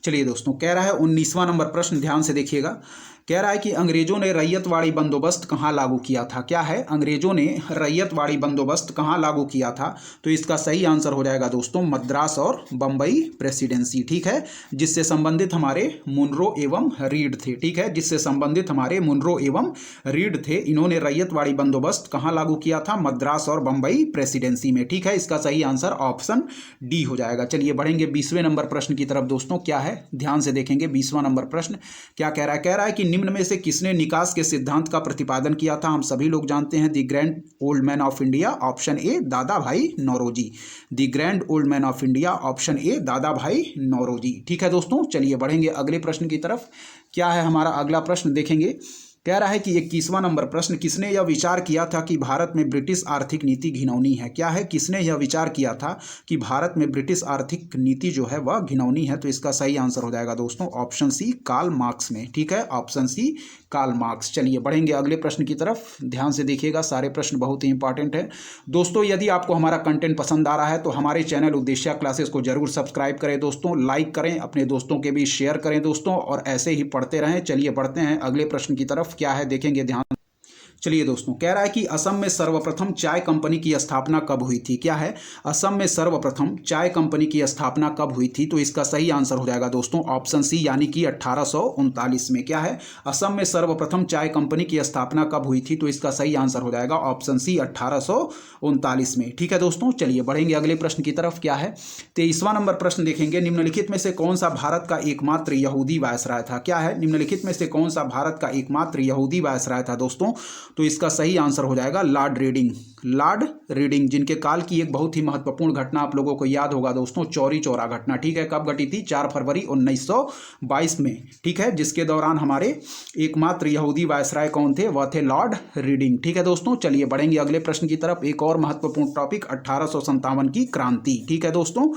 चलिए दोस्तों कह रहा है 19वां नंबर प्रश्न, ध्यान से देखिएगा। कह रहा है कि अंग्रेजों ने रैयतवाड़ी बंदोबस्त कहाँ लागू किया था? क्या है? अंग्रेजों ने रैयतवाड़ी बंदोबस्त कहाँ लागू किया था? तो इसका सही आंसर हो जाएगा दोस्तों मद्रास और बंबई प्रेसिडेंसी। ठीक है, जिससे संबंधित हमारे मुनरो एवं रीड थे। ठीक है, जिससे संबंधित हमारे मुनरो एवं रीड थे। इन्होंने रैयतवाड़ी बंदोबस्त कहाँ लागू किया था? मद्रास और बंबई प्रेसिडेंसी में। ठीक है, इसका सही आंसर ऑप्शन डी हो जाएगा। चलिए बढ़ेंगे 20वें नंबर प्रश्न की तरफ दोस्तों। क्या है? ध्यान से देखेंगे 20वां नंबर प्रश्न क्या कह रहा है। कह रहा है कि निम्न में से किसने निकास के सिद्धांत का प्रतिपादन किया था? हम सभी लोग जानते हैं, the grand old man of India, option A Dadabhai Naoroji. The grand old man of India, option A Dadabhai Naoroji. ठीक है दोस्तों, चलिए बढ़ेंगे अगले प्रश्न की तरफ। क्या है हमारा अगला प्रश्न देखेंगे। कह रहा है कि 21वां नंबर प्रश्न, किसने यह विचार किया था कि भारत में ब्रिटिश आर्थिक नीति घिनौनी है? क्या है? किसने यह विचार किया था कि भारत में ब्रिटिश आर्थिक नीति जो है वह घिनौनी है? तो इसका सही आंसर हो जाएगा दोस्तों ऑप्शन सी कार्ल मार्क्स में। ठीक है, ऑप्शन सी कार्ल मार्क्स। चलिए बढ़ेंगे अगले प्रश्न की तरफ। ध्यान से देखिएगा, सारे प्रश्न बहुत ही इंपॉर्टेंट है दोस्तों। यदि आपको हमारा कंटेंट पसंद आ रहा है तो हमारे चैनल उद्देश्य क्लासेस को जरूर सब्सक्राइब करें दोस्तों, लाइक करें, अपने दोस्तों के बीच शेयर करें दोस्तों, और ऐसे ही पढ़ते रहें। चलिए बढ़ते हैं अगले प्रश्न की तरफ। क्या है देखेंगे ध्यान। चलिए दोस्तों कह रहा है कि असम में सर्वप्रथम चाय कंपनी की स्थापना कब हुई थी? क्या है? असम में सर्वप्रथम चाय कंपनी की स्थापना कब हुई थी? तो इसका सही आंसर हो जाएगा दोस्तों ऑप्शन सी यानी कि 1839 में। क्या है? असम में सर्वप्रथम चाय कंपनी की स्थापना कब हुई थी? तो इसका सही आंसर हो जाएगा ऑप्शन सी 1839 में। ठीक है दोस्तों, चलिए बढ़ेंगे अगले प्रश्न की तरफ। क्या है? 23वां नंबर प्रश्न देखेंगे। निम्नलिखित में से कौन सा भारत का एकमात्र यहूदी वायसराय था? क्या है? निम्नलिखित में से कौन सा भारत का एकमात्र यहूदी वायसराय था दोस्तों? तो इसका सही आंसर हो जाएगा लॉर्ड रेडिंग। लॉर्ड रीडिंग, जिनके काल की एक बहुत ही महत्वपूर्ण घटना आप लोगों को याद होगा दोस्तों, चौरी चौरा घटना, ठीक है, कब घटी थी? 4 फरवरी 1922 में, ठीक है, जिसके दौरान हमारे एकमात्र यहूदी वायसराय कौन थे? वह थे लॉर्ड रीडिंग, ठीक है दोस्तों। चलिए बढ़ेंगे अगले प्रश्न की तरफ। एक और महत्वपूर्ण टॉपिक 1857 की क्रांति, ठीक है दोस्तों,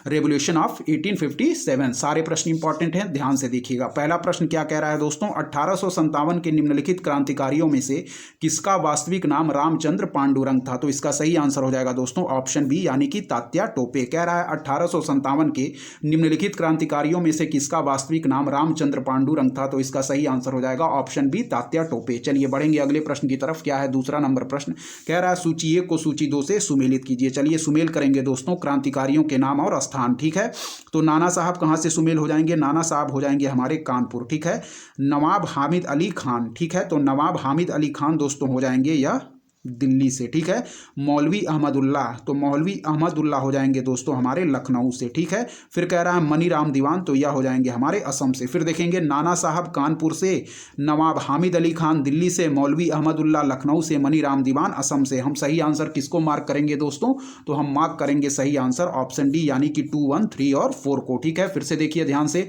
रेवोल्यूशन ऑफ 1857। सारे प्रश्न इंपॉर्टेंट हैं, ध्यान से देखिएगा। पहला प्रश्न क्या कह रहा है दोस्तों? 1857 के निम्नलिखित क्रांतिकारियों में से किसका वास्तविक नाम रामचंद्र पांडुरंग था? तो इसका सही आंसर हो जाएगा दोस्तों ऑप्शन बी, यानी कि तात्या टोपे। कह रहा है 1857 के निम्नलिखित क्रांतिकारियों में से किसका वास्तविक नाम रामचंद्र पांडुरंग था? तो इसका सही आंसर हो जाएगा ऑप्शन बी, तात्या टोपे। चलिए बढ़ेंगे अगले प्रश्न की तरफ। क्या है दूसरा नंबर प्रश्न? कह रहा है सूची 1 को सूची 2 से सुमेलित कीजिए। चलिए सुमेल करेंगे दोस्तों क्रांतिकारियों के नाम और स्थान, ठीक है। तो नाना साहब कहां से सुमेल हो जाएंगे? नाना साहब हो जाएंगे हमारे कानपुर, ठीक है। नवाब हामिद अली खान, ठीक है, तो नवाब हामिद अली खान दोस्तों हो जाएंगे यह दिल्ली से, ठीक है। मौलवी अहमदुल्लाह, तो मौलवी अहमदुल्लाह हो जाएंगे दोस्तों हमारे लखनऊ से, ठीक है। फिर कह रहा है मनी राम दीवान, तो यह हो जाएंगे हमारे असम से। फिर देखेंगे नाना साहब कानपुर से, नवाब हामिद अली खान दिल्ली से, मौलवी अहमदुल्लाह लखनऊ से, मनी राम दीवान असम से। हम सही आंसर किसको मार्क करेंगे दोस्तों? तो हम मार्क करेंगे सही आंसर ऑप्शन डी, यानी कि 2, 1, 3 और 4 को, ठीक है। फिर से देखिए ध्यान से,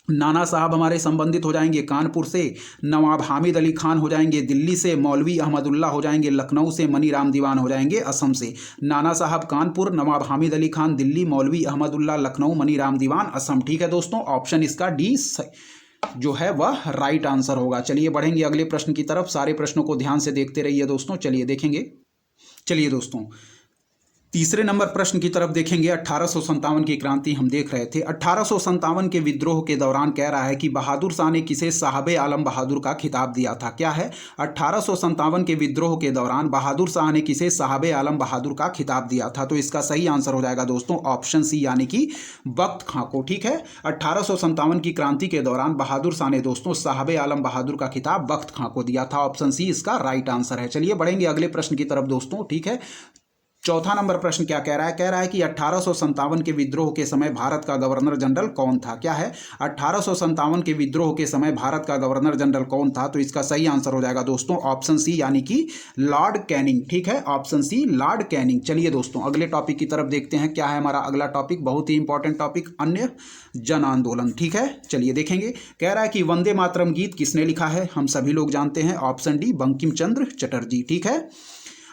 नाना साहब हमारे संबंधित हो जाएंगे कानपुर से, नवाब हामिद अली खान हो जाएंगे दिल्ली से, मौलवी अहमदुल्लाह हो जाएंगे लखनऊ से, मनी राम दीवान हो जाएंगे असम से। नाना साहब कानपुर, नवाब हामिद अली खान दिल्ली, मौलवी अहमदुल्लाह लखनऊ, मनी राम दीवान असम, ठीक है दोस्तों। ऑप्शन इसका डी जो है वह राइट आंसर होगा। चलिए बढ़ेंगे अगले प्रश्न की तरफ। सारे प्रश्नों को ध्यान से देखते रहिए दोस्तों। चलिए देखेंगे। चलिए दोस्तों तीसरे नंबर प्रश्न की तरफ देखेंगे। 1857 की क्रांति हम देख रहे थे। 1857 के विद्रोह के दौरान कह रहा है कि बहादुर शाह ने किसे साहबे आलम बहादुर का खिताब दिया था? क्या है? 1857 के विद्रोह के दौरान बहादुर शाह ने किसे साहबे आलम बहादुर का खिताब दिया था? तो इसका सही आंसर हो जाएगा दोस्तों ऑप्शन सी, यानी कि बख्त खां को, ठीक है। 1857 की क्रांति के दौरान बहादुर शाह ने दोस्तों साहबे आलम बहादुर का खिताब बख्त खां को दिया था। ऑप्शन सी इसका राइट आंसर है। चलिए बढ़ेंगे अगले प्रश्न की तरफ दोस्तों, ठीक है। चौथा नंबर प्रश्न क्या कह रहा है? कह रहा है कि 1857 के विद्रोह के समय भारत का गवर्नर जनरल कौन था? क्या है? 1857 के विद्रोह के समय भारत का गवर्नर जनरल कौन था? तो इसका सही आंसर हो जाएगा दोस्तों ऑप्शन सी, यानी कि लॉर्ड कैनिंग, ठीक है। Option C Lord Canning. चलिए दोस्तों अगले टॉपिक की तरफ देखते हैं। क्या है हमारा अगला टॉपिक? बहुत ही इंपॉर्टेंट टॉपिक, अन्य जन आंदोलन, ठीक है। चलिए देखेंगे। कह रहा है कि वंदे मातरम गीत किसने लिखा है? हम सभी लोग जानते हैं, ऑप्शन डी बंकिम चंद्र चटर्जी, ठीक है।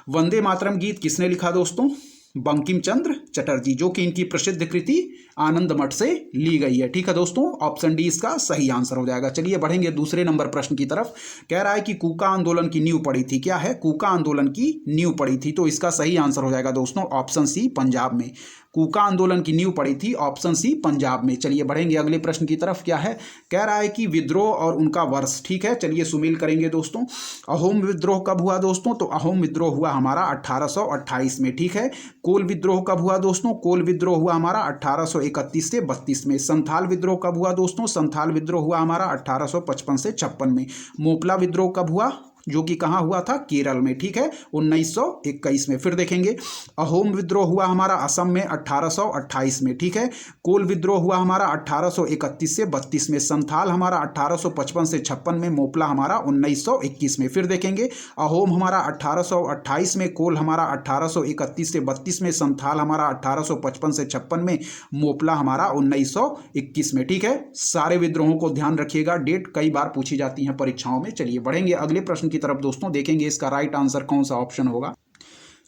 वंदे मातरम गीत किसने लिखा दोस्तों? बंकिम चंद्र चटर्जी, जो कि इनकी प्रसिद्ध कृति आनंद मठ से ली गई है, ठीक है दोस्तों। ऑप्शन डी इसका सही आंसर हो जाएगा। चलिए बढ़ेंगे दूसरे नंबर प्रश्न की तरफ। कह रहा है कि कूका आंदोलन की नींव पड़ी थी। क्या है? कूका आंदोलन की नींव पड़ी थी। तो इसका सही आंसर हो जाएगा दोस्तों ऑप्शन सी, पंजाब में। कूका आंदोलन की नींव पड़ी थी, ऑप्शन सी पंजाब में। चलिए बढ़ेंगे अगले प्रश्न की तरफ। क्या है? कह रहा है कि विद्रोह और उनका वर्ष, ठीक है। चलिए सुमेल करेंगे दोस्तों। अहोम विद्रोह कब हुआ दोस्तों? तो अहोम विद्रोह हुआ हमारा 1828 में, ठीक है। कोल विद्रोह कब हुआ दोस्तों? कोल विद्रोह हुआ हमारा 1831 से 32 में। संथाल विद्रोह कब हुआ दोस्तों? संथाल विद्रोह हुआ हमारा 1855 से 56 में। मोपला विद्रोह कब हुआ? जो कि कहाँ हुआ था? केरल में, ठीक है, 1921 में। फिर देखेंगे अहोम विद्रोह हुआ हमारा असम में 1828 में, ठीक है। कोल विद्रोह हुआ हमारा 1831 से 32 में। संथाल हमारा 1855 से 56 में। मोपला हमारा 1921 में। फिर देखेंगे अहोम हमारा 1828 में, कोल हमारा 1831 से 32 में, संथाल हमारा 1855 से 56 में, मोपला हमारा 1921 में, ठीक है। सारे विद्रोहों को ध्यान रखिएगा, डेट कई बार पूछी जाती हैं परीक्षाओं में। चलिए बढ़ेंगे अगले प्रश्न की तरफ दोस्तों, देखेंगे इसका राइट आंसर कौन सा ऑप्शन होगा।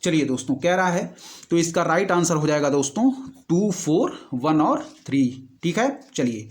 चलिए दोस्तों कह रहा है, तो इसका राइट आंसर हो जाएगा दोस्तों 2, 4, 1 और 3, ठीक है। चलिए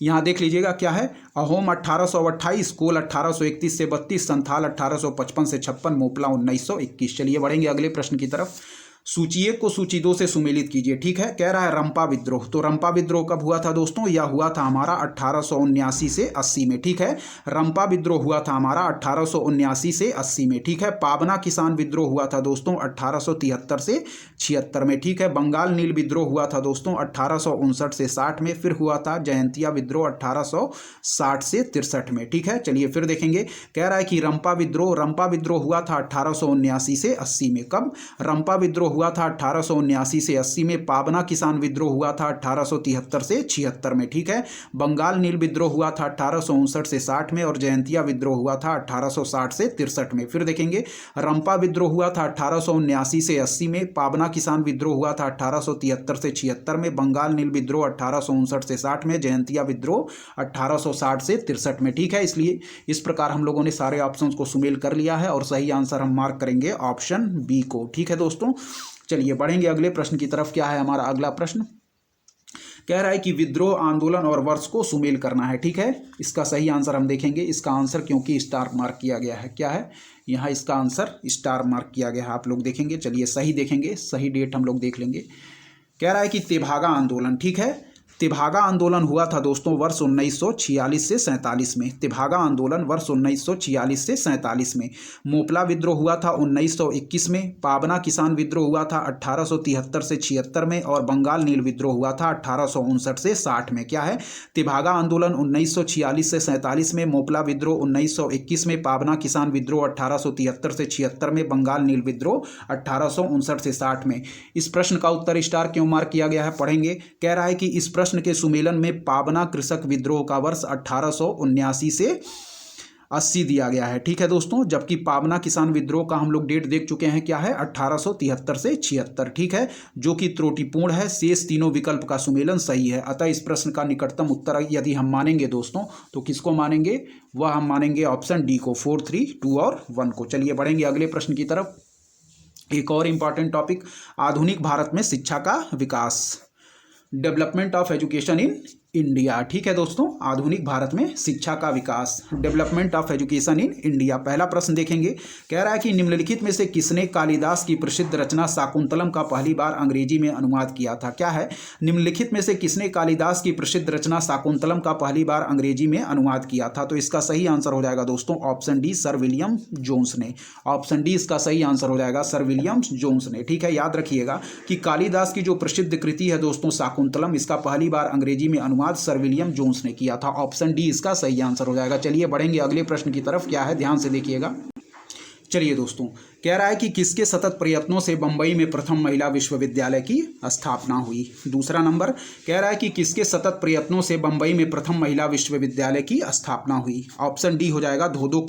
यहां देख लीजिएगा क्या है। अहोम 1828, कोल 1831 से 32, संथाल 1855 से 56, मोपला 1921। चलिए बढ़ेंगे अगले प्रश्न की तरफ। सूची 1 को सूची 2 से सुमेलित कीजिए, ठीक है। कह रहा है रंपा विद्रोह। तो रंपा विद्रोह कब हुआ था दोस्तों? यह हुआ था हमारा 1879 से 80 में, ठीक है। रंपा विद्रोह हुआ था हमारा 1879 से 80 में, ठीक है। पाबना किसान विद्रोह हुआ था दोस्तों 1873 से 76 में, ठीक है। बंगाल नील विद्रोह हुआ था दोस्तों 1859 से 60 में। फिर हुआ था जयंतिया विद्रोह 1860 से 63 में, ठीक है। चलिए फिर देखेंगे। कह रहा है कि रंपा विद्रोह हुआ था 1879 से 80 में। कब? रंपा विद्रोह हुआ था 1879 से 80 में, पाबना किसान विद्रोह हुआ था 1873 से 76 में, ठीक है। बंगाल नील विद्रोह हुआ था 1859 से 60 में, और जयंतिया विद्रोह हुआ था 1860 से 63 में। फिर देखेंगे, रंपा विद्रोह हुआ था 1879 से 80 में, पाबना किसान विद्रोह हुआ था 1873 से 76 में, बंगाल नील विद्रोह 1859 से 60 में, जयंतिया विद्रोह 1860 से 63 में, ठीक है। इसलिए इस प्रकार हम लोगों ने सारे ऑप्शंस को सुमेल कर लिया है और सही आंसर हम मार्क करेंगे ऑप्शन बी को, ठीक है दोस्तों। चलिए बढ़ेंगे अगले प्रश्न की तरफ। क्या है हमारा अगला प्रश्न? कह रहा है कि विद्रोह, आंदोलन और वर्ष को सुमेल करना है, ठीक है। इसका सही आंसर हम देखेंगे। इसका आंसर क्योंकि स्टार मार्क किया गया है, क्या है यहाँ इसका आंसर स्टार मार्क किया गया है, आप लोग देखेंगे। चलिए सही देखेंगे, सही डेट हम लोग देख लेंगे। कह रहा है कि तेभागा आंदोलन, ठीक है। तेभागा आंदोलन हुआ था दोस्तों वर्ष 1946 से 47 में। तेभागा आंदोलन वर्ष 1946 से 47 में। मोपला विद्रोह हुआ था 1921 में। पाबना किसान विद्रोह हुआ था 1873 से 76 में, और बंगाल नील विद्रोह हुआ था 1859 से 60 में। क्या है? तेभागा आंदोलन 1946 से 47 में, मोपला विद्रोह 1921 में, पाबना किसान विद्रोह 1873 से 76 में, बंगाल नील विद्रोह 1859 से 60 में। इस प्रश्न का उत्तर स्टार क्यों मार्क किया गया है, पढ़ेंगे। कह रहा है कि इस प्रश्न के सुमेलन में पाबना कृषक विद्रोह का वर्ष 1879 से 80 दिया गया है, ठीक है दोस्तों। जबकि पाबना किसान विद्रोह का हम लोग डेट देख चुके हैं, क्या है 1873 से 76, ठीक है, जो कि त्रुटिपूर्ण है। शेष तीनों विकल्प का सुमेलन सही है। अतः इस प्रश्न का निकटतम उत्तर यदि हम मानेंगे दोस्तों, तो किसको मानेंगे? वह हम मानेंगे ऑप्शन डी को, 4, 3, 2 और 1 को। चलिए बढ़ेंगे अगले प्रश्न की तरफ। एक और इंपॉर्टेंट टॉपिक, आधुनिक भारत में शिक्षा का विकास, development of education in India, ठीक है दोस्तों। आधुनिक भारत में शिक्षा का विकास, development of education in India. पहला प्रश्न देखेंगे। कह रहा है कि निम्नलिखित में से किसने कालिदास की प्रसिद्ध रचना शाकुंतलम का पहली बार अंग्रेजी में अनुवाद किया था? क्या है? निम्नलिखित में से किसने कालिदास की प्रसिद्ध रचना शाकुंतलम का पहली बार अंग्रेजी में अनुवाद किया था? तो इसका सही आंसर हो जाएगा दोस्तों option D, sir William Jones ने। ऑप्शन डी इसका सही आंसर हो जाएगा, सर विलियम जोन्स ने, ठीक है। याद रखिएगा कि कालिदास की जो प्रसिद्ध कृति है दोस्तों शाकुंतलम, इसका पहली बार अंग्रेजी में अनुवाद सर विलियम जोन्स ने किया था। ऑप्शन डी इसका सही आंसर हो जाएगा। चलिए बढ़ेंगे अगले प्रश्न की तरफ। क्या है, ध्यान से देखिएगा। चलिए दोस्तों, कह रहा है कि किसके सतत प्रयत्नों से बंबई में प्रथम महिला विश्वविद्यालय की स्थापना हुई? दूसरा नंबर, कह रहा है कि किसके सतत प्रयत्नों से बंबई में प्रथम महिला विश्वविद्यालय की स्थापना हुई? ऑप्शन डी हो जाएगा धोधो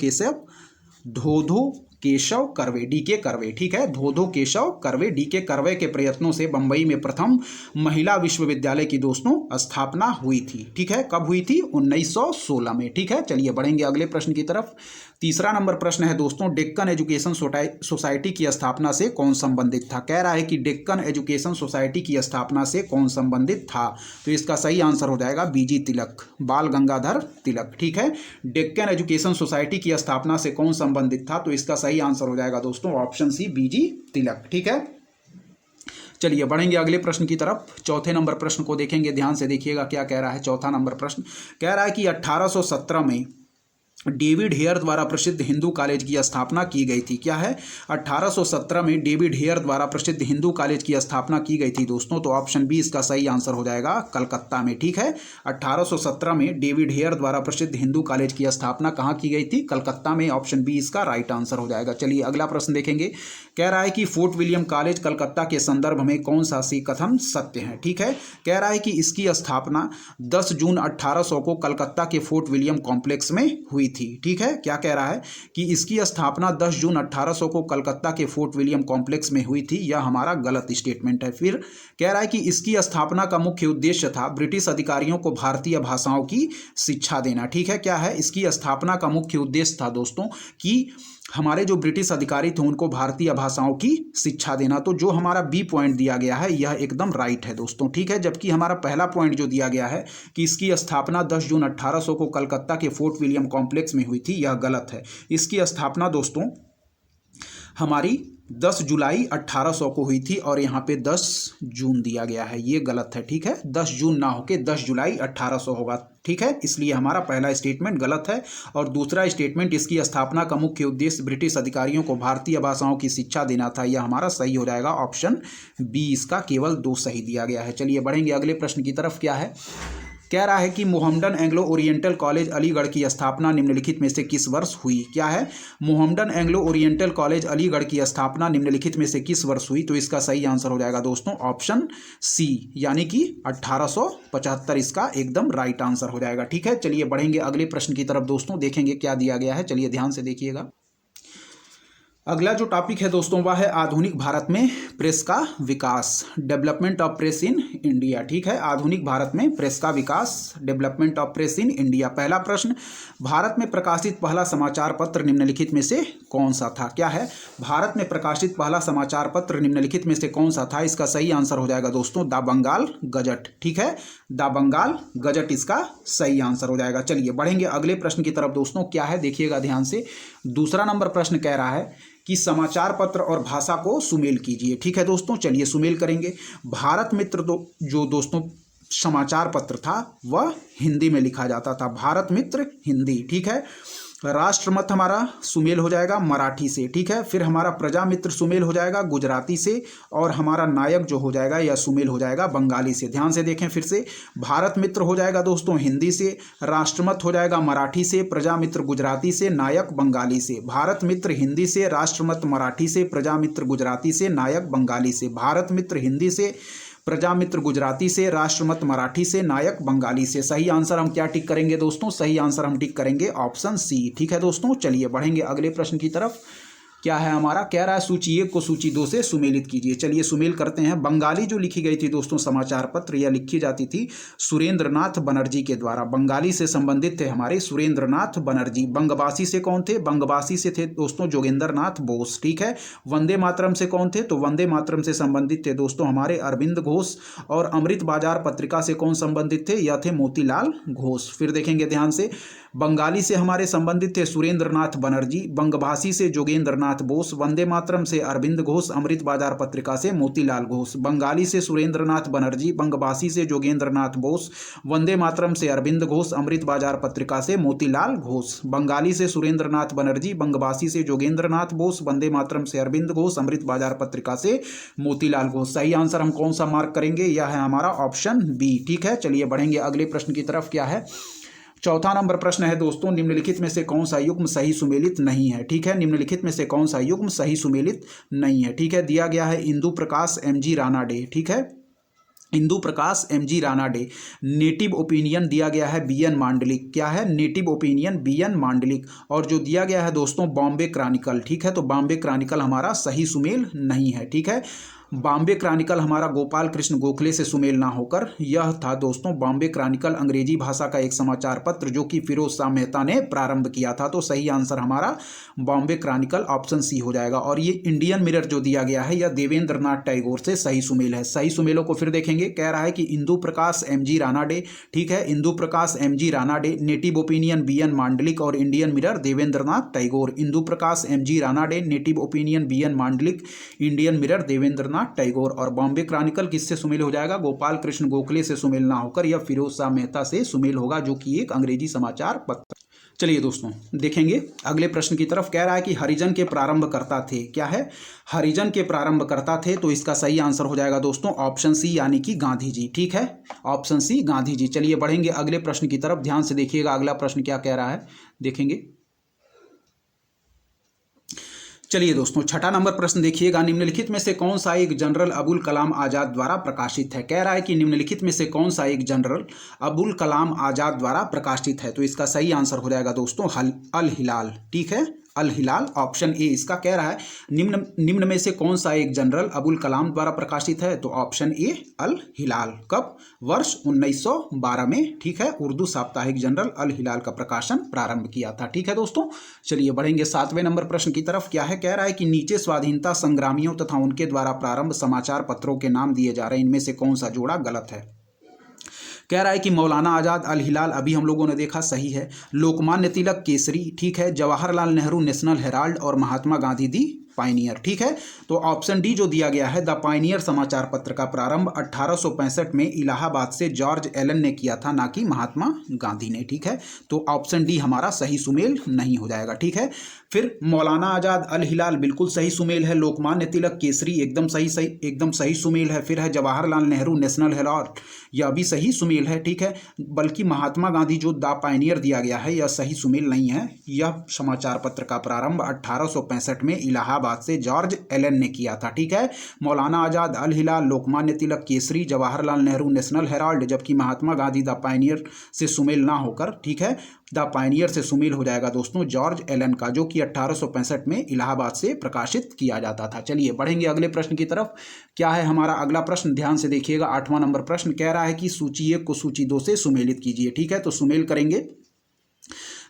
केशव कर्वे, डीके कर्वे, ठीक है। धोधो केशव कर्वे, डीके कर्वे के प्रयत्नों से बंबई में प्रथम महिला विश्वविद्यालय की दोस्तों स्थापना हुई थी, ठीक है। कब हुई थी? 1916 में, ठीक है। चलिए बढ़ेंगे अगले प्रश्न की तरफ। तीसरा नंबर प्रश्न है दोस्तों, डेक्कन एजुकेशन सोसाइटी की स्थापना से कौन संबंधित था? कह रहा है कि डेक्कन एजुकेशन सोसाइटी की स्थापना से कौन संबंधित था? तो इसका सही आंसर हो जाएगा बीजी तिलक, बाल गंगाधर तिलक, ठीक है। डेक्कन एजुकेशन सोसाइटी की स्थापना से कौन संबंधित था? तो इसका सही आंसर हो जाएगा दोस्तों ऑप्शन सी, बीजी तिलक, ठीक है। चलिए बढ़ेंगे अगले प्रश्न की तरफ। चौथे नंबर प्रश्न को देखेंगे, ध्यान से देखिएगा क्या कह रहा है। चौथा नंबर प्रश्न कह रहा है कि 1817 में डेविड हेयर द्वारा प्रसिद्ध हिंदू कॉलेज की स्थापना की गई थी। क्या है? 1817 में डेविड हेयर द्वारा प्रसिद्ध हिंदू कॉलेज की स्थापना की गई थी दोस्तों। तो ऑप्शन बी इसका सही आंसर हो जाएगा, कलकत्ता में, ठीक है। 1817 में डेविड हेयर द्वारा प्रसिद्ध हिंदू कॉलेज की स्थापना कहाँ की गई थी? कलकत्ता में। ऑप्शन बी इसका राइट आंसर हो जाएगा। चलिए अगला प्रश्न देखेंगे। कह रहा है कि फोर्ट विलियम कॉलेज कलकत्ता के संदर्भ में कौन सा कथन सत्य है? ठीक है। कह रहा है कि इसकी स्थापना 10 जून 1800 को कलकत्ता के फोर्ट विलियम कॉम्प्लेक्स में हुई थी, ठीक है। क्या कह रहा है कि इसकी स्थापना 10 जून 1800 को कलकत्ता के फोर्ट विलियम कॉम्प्लेक्स में हुई थी, यह हमारा गलत स्टेटमेंट है। फिर कह रहा है कि इसकी स्थापना का मुख्य उद्देश्य था ब्रिटिश अधिकारियों को भारतीय भाषाओं की शिक्षा देना, ठीक है। क्या है? इसकी स्थापना का मुख्य उद्देश्य था दोस्तों कि हमारे जो ब्रिटिश अधिकारी थे उनको भारतीय भाषाओं की शिक्षा देना। तो जो हमारा बी पॉइंट दिया गया है यह एकदम राइट है दोस्तों, ठीक है। जबकि हमारा पहला पॉइंट जो दिया गया है कि इसकी स्थापना 10 जून 1800 को कलकत्ता के फोर्ट विलियम कॉम्प्लेक्स में हुई थी, यह गलत है। इसकी स्थापना दोस्तों हमारी 10 जुलाई 1800 को हुई थी और यहाँ पे 10 जून दिया गया है, ये गलत है, ठीक है। 10 जून ना होके 10 जुलाई 1800 होगा, ठीक है। इसलिए हमारा पहला स्टेटमेंट गलत है। और दूसरा स्टेटमेंट, इसकी स्थापना का मुख्य उद्देश्य ब्रिटिश अधिकारियों को भारतीय भाषाओं की शिक्षा देना था, यह हमारा सही हो जाएगा। ऑप्शन बी इसका केवल 2 सही दिया गया है। चलिए बढ़ेंगे अगले प्रश्न की तरफ। क्या है? कह रहा है कि Mohammedan Anglo oriental college Aligarh की स्थापना निम्नलिखित में से किस वर्ष हुई। क्या है, Mohammedan Anglo oriental college Aligarh की स्थापना निम्नलिखित में से किस वर्ष हुई। तो इसका सही आंसर हो जाएगा दोस्तों ऑप्शन सी, यानी कि 1875 इसका एकदम राइट आंसर हो जाएगा। ठीक है, चलिए बढ़ेंगे अगले प्रश्न की तरफ दोस्तों, देखेंगे क्या दिया गया है। चलिए ध्यान से देखिएगा। अगला जो टॉपिक है दोस्तों वह है आधुनिक भारत में प्रेस का विकास, development of press in India. ठीक है, आधुनिक भारत में प्रेस का विकास, development of press in India. पहला प्रश्न, भारत में प्रकाशित पहला समाचार पत्र निम्नलिखित में से कौन सा था। क्या है, भारत में प्रकाशित पहला समाचार पत्र निम्नलिखित में से कौन सा था। इसका सही आंसर हो जाएगा दोस्तों द बंगाल गजट। ठीक है, द बंगाल गजट इसका सही आंसर हो जाएगा। चलिए बढ़ेंगे अगले प्रश्न की तरफ दोस्तों, क्या है देखिएगा ध्यान से। दूसरा नंबर प्रश्न कह रहा है कि समाचार पत्र और भाषा को सुमेल कीजिए। ठीक है दोस्तों, चलिए सुमेल करेंगे। भारत मित्र जो दोस्तों समाचार पत्र था वह हिंदी में लिखा जाता था, भारत मित्र हिंदी। ठीक है, राष्ट्रमत हमारा सुमेल हो जाएगा मराठी से। ठीक है, फिर हमारा प्रजा मित्र सुमेल हो जाएगा गुजराती से, और हमारा नायक जो हो जाएगा यह सुमेल हो जाएगा बंगाली से। ध्यान से देखें फिर से, भारत मित्र हो जाएगा दोस्तों हिंदी से, राष्ट्रमत हो जाएगा मराठी से, प्रजा मित्र गुजराती से, नायक बंगाली से। भारत मित्र हिंदी से, राष्ट्रमत मराठी से, प्रजा मित्र गुजराती से, नायक बंगाली से। भारत मित्र हिंदी से, प्रजा मित्र गुजराती से, राष्ट्रमत मराठी से, नायक बंगाली से। सही आंसर हम क्या टिक करेंगे दोस्तों, सही आंसर हम टिक करेंगे ऑप्शन सी। ठीक है दोस्तों, चलिए बढ़ेंगे अगले प्रश्न की तरफ। क्या है हमारा, कह रहा है सूची 1 को सूची 2 से सुमेलित कीजिए। चलिए सुमेल करते हैं। बंगाली जो लिखी गई थी दोस्तों समाचार पत्र, यह लिखी जाती थी सुरेंद्रनाथ बनर्जी के द्वारा। बंगाली से संबंधित थे हमारे सुरेंद्रनाथ बनर्जी। बंगवासी से कौन थे, बंगवासी से थे दोस्तों जोगेंद्र नाथ बोस। ठीक है, वंदे मातरम से कौन थे, तो वंदे मातरम से संबंधित थे दोस्तों हमारे अरविंद घोष। और अमृत बाजार पत्रिका से कौन संबंधित थे, यह थे मोतीलाल घोष। फिर देखेंगे ध्यान से, बंगाली से हमारे संबंधित थे सुरेंद्रनाथ बनर्जी, बंगभाषी से जोगेंद्र नाथ बोस, वंदे मातरम से अरविंद घोष, अमृत बाजार पत्रिका से मोतीलाल घोष। बंगाली से सुरेंद्रनाथ बनर्जी, बंगभाषी से जोगेंद्र नाथ बोस, वंदे मातरम से अरविंद घोष, अमृत बाजार पत्रिका से मोतीलाल घोष। बंगाली से सुरेंद्रनाथ बनर्जी, बंगभाषी से जोगेंद्र नाथ बोस, वंदे मातरम से अरविंद घोष, अमृत बाजार पत्रिका से मोतीलाल घोष। सही आंसर हम कौन सा मार्क करेंगे, यह है हमारा ऑप्शन बी। ठीक है, चलिए बढ़ेंगे अगले प्रश्न की तरफ। क्या है, चौथा नंबर प्रश्न है दोस्तों, निम्नलिखित में से कौन सा युग्म सही सुमेलित नहीं है। ठीक है, निम्नलिखित में से कौन सा युग्म सही सुमेलित नहीं है। ठीक है, दिया गया है इंदु प्रकाश एमजी रानाडे। ठीक है, Indu Prakash MG Ranade. Native opinion दिया गया है बीएन मांडलिक। क्या है, नेटिव ओपिनियन बीएन मांडलिक। और जो दिया गया है दोस्तों बॉम्बे क्रॉनिकल। ठीक है, तो बॉम्बे क्रॉनिकल हमारा सही सुमेल नहीं है। ठीक है, बॉम्बे क्रॉनिकल हमारा गोपाल कृष्ण गोखले से सुमेल ना होकर यह था दोस्तों बॉम्बे क्रॉनिकल अंग्रेजी भाषा का एक समाचार पत्र जो कि फिरोज शाह मेहता ने प्रारंभ किया था। तो सही आंसर हमारा बॉम्बे क्रॉनिकल ऑप्शन सी हो जाएगा। और ये इंडियन मिरर जो दिया गया है यह देवेंद्र नाथ टैगोर से सही सुमेल है। सही सुमेलों को फिर देखेंगे। कह रहा है कि इंदु प्रकाश एमजी रानाडे। ठीक है, Indu Prakash MG Ranade, native opinion BN Mandlik और Indian mirror Devendra Nath Tagore. Indu Prakash MG Ranade, native opinion BN Mandlik, Indian mirror Devendra Tagore. और बॉम्बे क्रॉनिकल किससे सुमेल हो जाएगा, गोपाल कृष्ण गोखले से सुमेल ना होकर यह फिरोज शाह मेहता से सुमेल होगा जो कि एक अंग्रेजी समाचार पत्र। चलिए दोस्तों देखेंगे अगले प्रश्न की तरफ। कह रहा है कि हरिजन के प्रारंभकर्ता थे। क्या है, हरिजन के प्रारंभकर्ता थे। तो इसका सही आंसर हो जाएगा दोस्तों ऑप्शन सी यानी कि गांधी जी। ठीक है, ऑप्शन सी गांधी जी। चलिए बढ़ेंगे अगले प्रश्न की तरफ। ध्यान से देखिएगा अगला प्रश्न क्या कह रहा है, देखेंगे। चलिए दोस्तों छठा नंबर प्रश्न देखिएगा। निम्नलिखित में से कौन सा एक जनरल अबुल कलाम आजाद द्वारा प्रकाशित है। कह रहा है कि निम्नलिखित में से कौन सा एक जनरल अबुल कलाम आजाद द्वारा प्रकाशित है। तो इसका सही आंसर हो जाएगा दोस्तों अल हिलाल। ठीक है, अल हिलाल ऑप्शन ए इसका कह रहा है। निम्न में से कौन सा एक जनरल अबुल कलाम द्वारा प्रकाशित है। तो ऑप्शन ए अल हिलाल। कब, वर्ष 1912 में। ठीक है, उर्दू साप्ताहिक जनरल अल हिलाल का प्रकाशन प्रारंभ किया था। ठीक है दोस्तों, चलिए बढ़ेंगे सातवें नंबर प्रश्न की तरफ। क्या है, कह रहा है कि नीचे स्वाधीनता संग्रामियों तथा उनके द्वारा प्रारंभ समाचार पत्रों के नाम दिए जा रहे हैं, इनमें से कौन सा जोड़ा गलत है। कह रहा है कि मौलाना आज़ाद, अल हिलाल अभी हम लोगों ने देखा सही है। लोकमान्य तिलक केसरी, ठीक है। जवाहरलाल नेहरू नेशनल हेराल्ड और महात्मा गांधी दी पायनियर। ठीक है, तो ऑप्शन डी जो दिया गया है द पायनियर समाचार पत्र का प्रारंभ 1865 में इलाहाबाद से जॉर्ज एलन ने किया था, ना कि महात्मा गांधी ने। ठीक है, तो ऑप्शन डी हमारा सही सुमेल नहीं हो जाएगा। ठीक है, फिर मौलाना आज़ाद, अल हिलाल बिल्कुल सही सुमेल है। लोकमान्य तिलक केसरी एकदम सही सुमेल है। फिर है जवाहरलाल नेहरू नेशनल हेराल्ड, यह भी सही सुमेल सुमेल है, ठीक है, बल्कि महात्मा गांधी जो द पायनियर दिया गया है यह सही सुमेल नहीं है। यह समाचार पत्र का प्रारंभ 1865 में इलाहाबाद से जॉर्ज एलन ने किया था, ठीक है। मौलाना आज़ाद, अल हिलाल, लोकमान्य तिलक, केसरी, जवाहरलाल नेहरू, नेशनल हेराल्ड, जबकि महात्मा गांधी द पायनियर से सुमेल ना होकर, ठीक है, द पायनियर से सुमेल हो जाएगा दोस्तों जॉर्ज एलन का, जो कि 1865 में इलाहाबाद से प्रकाशित किया जाता था। चलिए बढ़ेंगे अगले प्रश्न की तरफ। क्या है हमारा अगला प्रश्न, ध्यान से देखिएगा। 8वां नंबर प्रश्न कह रहा है कि सूची 1 को सूची 2 से सुमेलित कीजिए, ठीक है। तो सुमेल करेंगे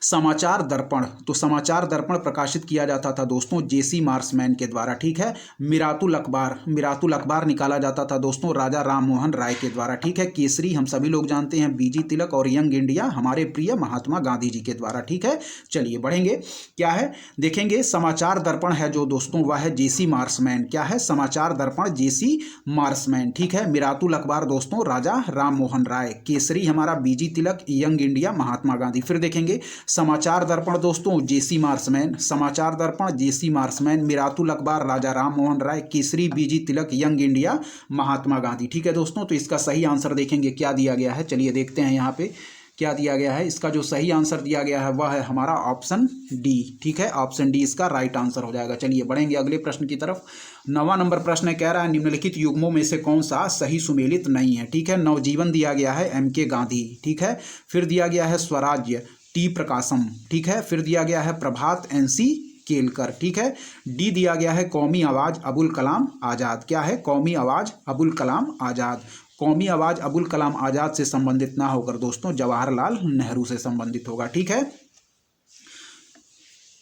समाचार दर्पण। तो समाचार दर्पण प्रकाशित किया जाता था दोस्तों जेसी मार्समैन के द्वारा, ठीक है। मिरातुल अखबार निकाला जाता था दोस्तों राजा राम मोहन राय के द्वारा, ठीक है। केसरी हम सभी लोग जानते हैं बीजी तिलक, और यंग इंडिया हमारे प्रिय महात्मा गांधी जी के द्वारा, ठीक है। चलिए बढ़ेंगे, क्या है देखेंगे। समाचार दर्पण है जो दोस्तों वह है जेसी मार्समैन। क्या है, समाचार दर्पण जेसी मार्समैन, ठीक है। मिरातुल अखबार दोस्तों राजा राम मोहन राय, केसरी हमारा बीजी तिलक, यंग इंडिया महात्मा गांधी। फिर देखेंगे समाचार दर्पण दोस्तों जेसी मार्समैन, समाचार दर्पण जेसी मार्समैन, मिरातुल अखबार राजा राम मोहन राय, केसरी बीजी तिलक, यंग इंडिया महात्मा गांधी, ठीक है दोस्तों। तो इसका सही आंसर देखेंगे क्या दिया गया है, चलिए देखते हैं यहाँ पे क्या दिया गया है। इसका जो सही आंसर दिया गया है वह है हमारा ऑप्शन डी, ठीक है। ऑप्शन डी इसका राइट आंसर हो जाएगा। चलिए बढ़ेंगे अगले प्रश्न की तरफ। 9वां नंबर प्रश्न है, कह रहा है निम्नलिखित युग्मों में से कौन सा सही सुमेलित नहीं है, ठीक है। नवजीवन दिया गया है एम.के. गांधी, ठीक है। फिर दिया गया है स्वराज्य टी प्रकाशम, ठीक है। फिर दिया गया है प्रभात एन.सी. केलकर, ठीक है। डी दिया गया है कौमी आवाज अबुल कलाम आज़ाद। क्या है, कौमी आवाज अबुल कलाम आज़ाद। कौमी आवाज अबुल कलाम आज़ाद से संबंधित ना होकर दोस्तों जवाहरलाल नेहरू से संबंधित होगा, ठीक है।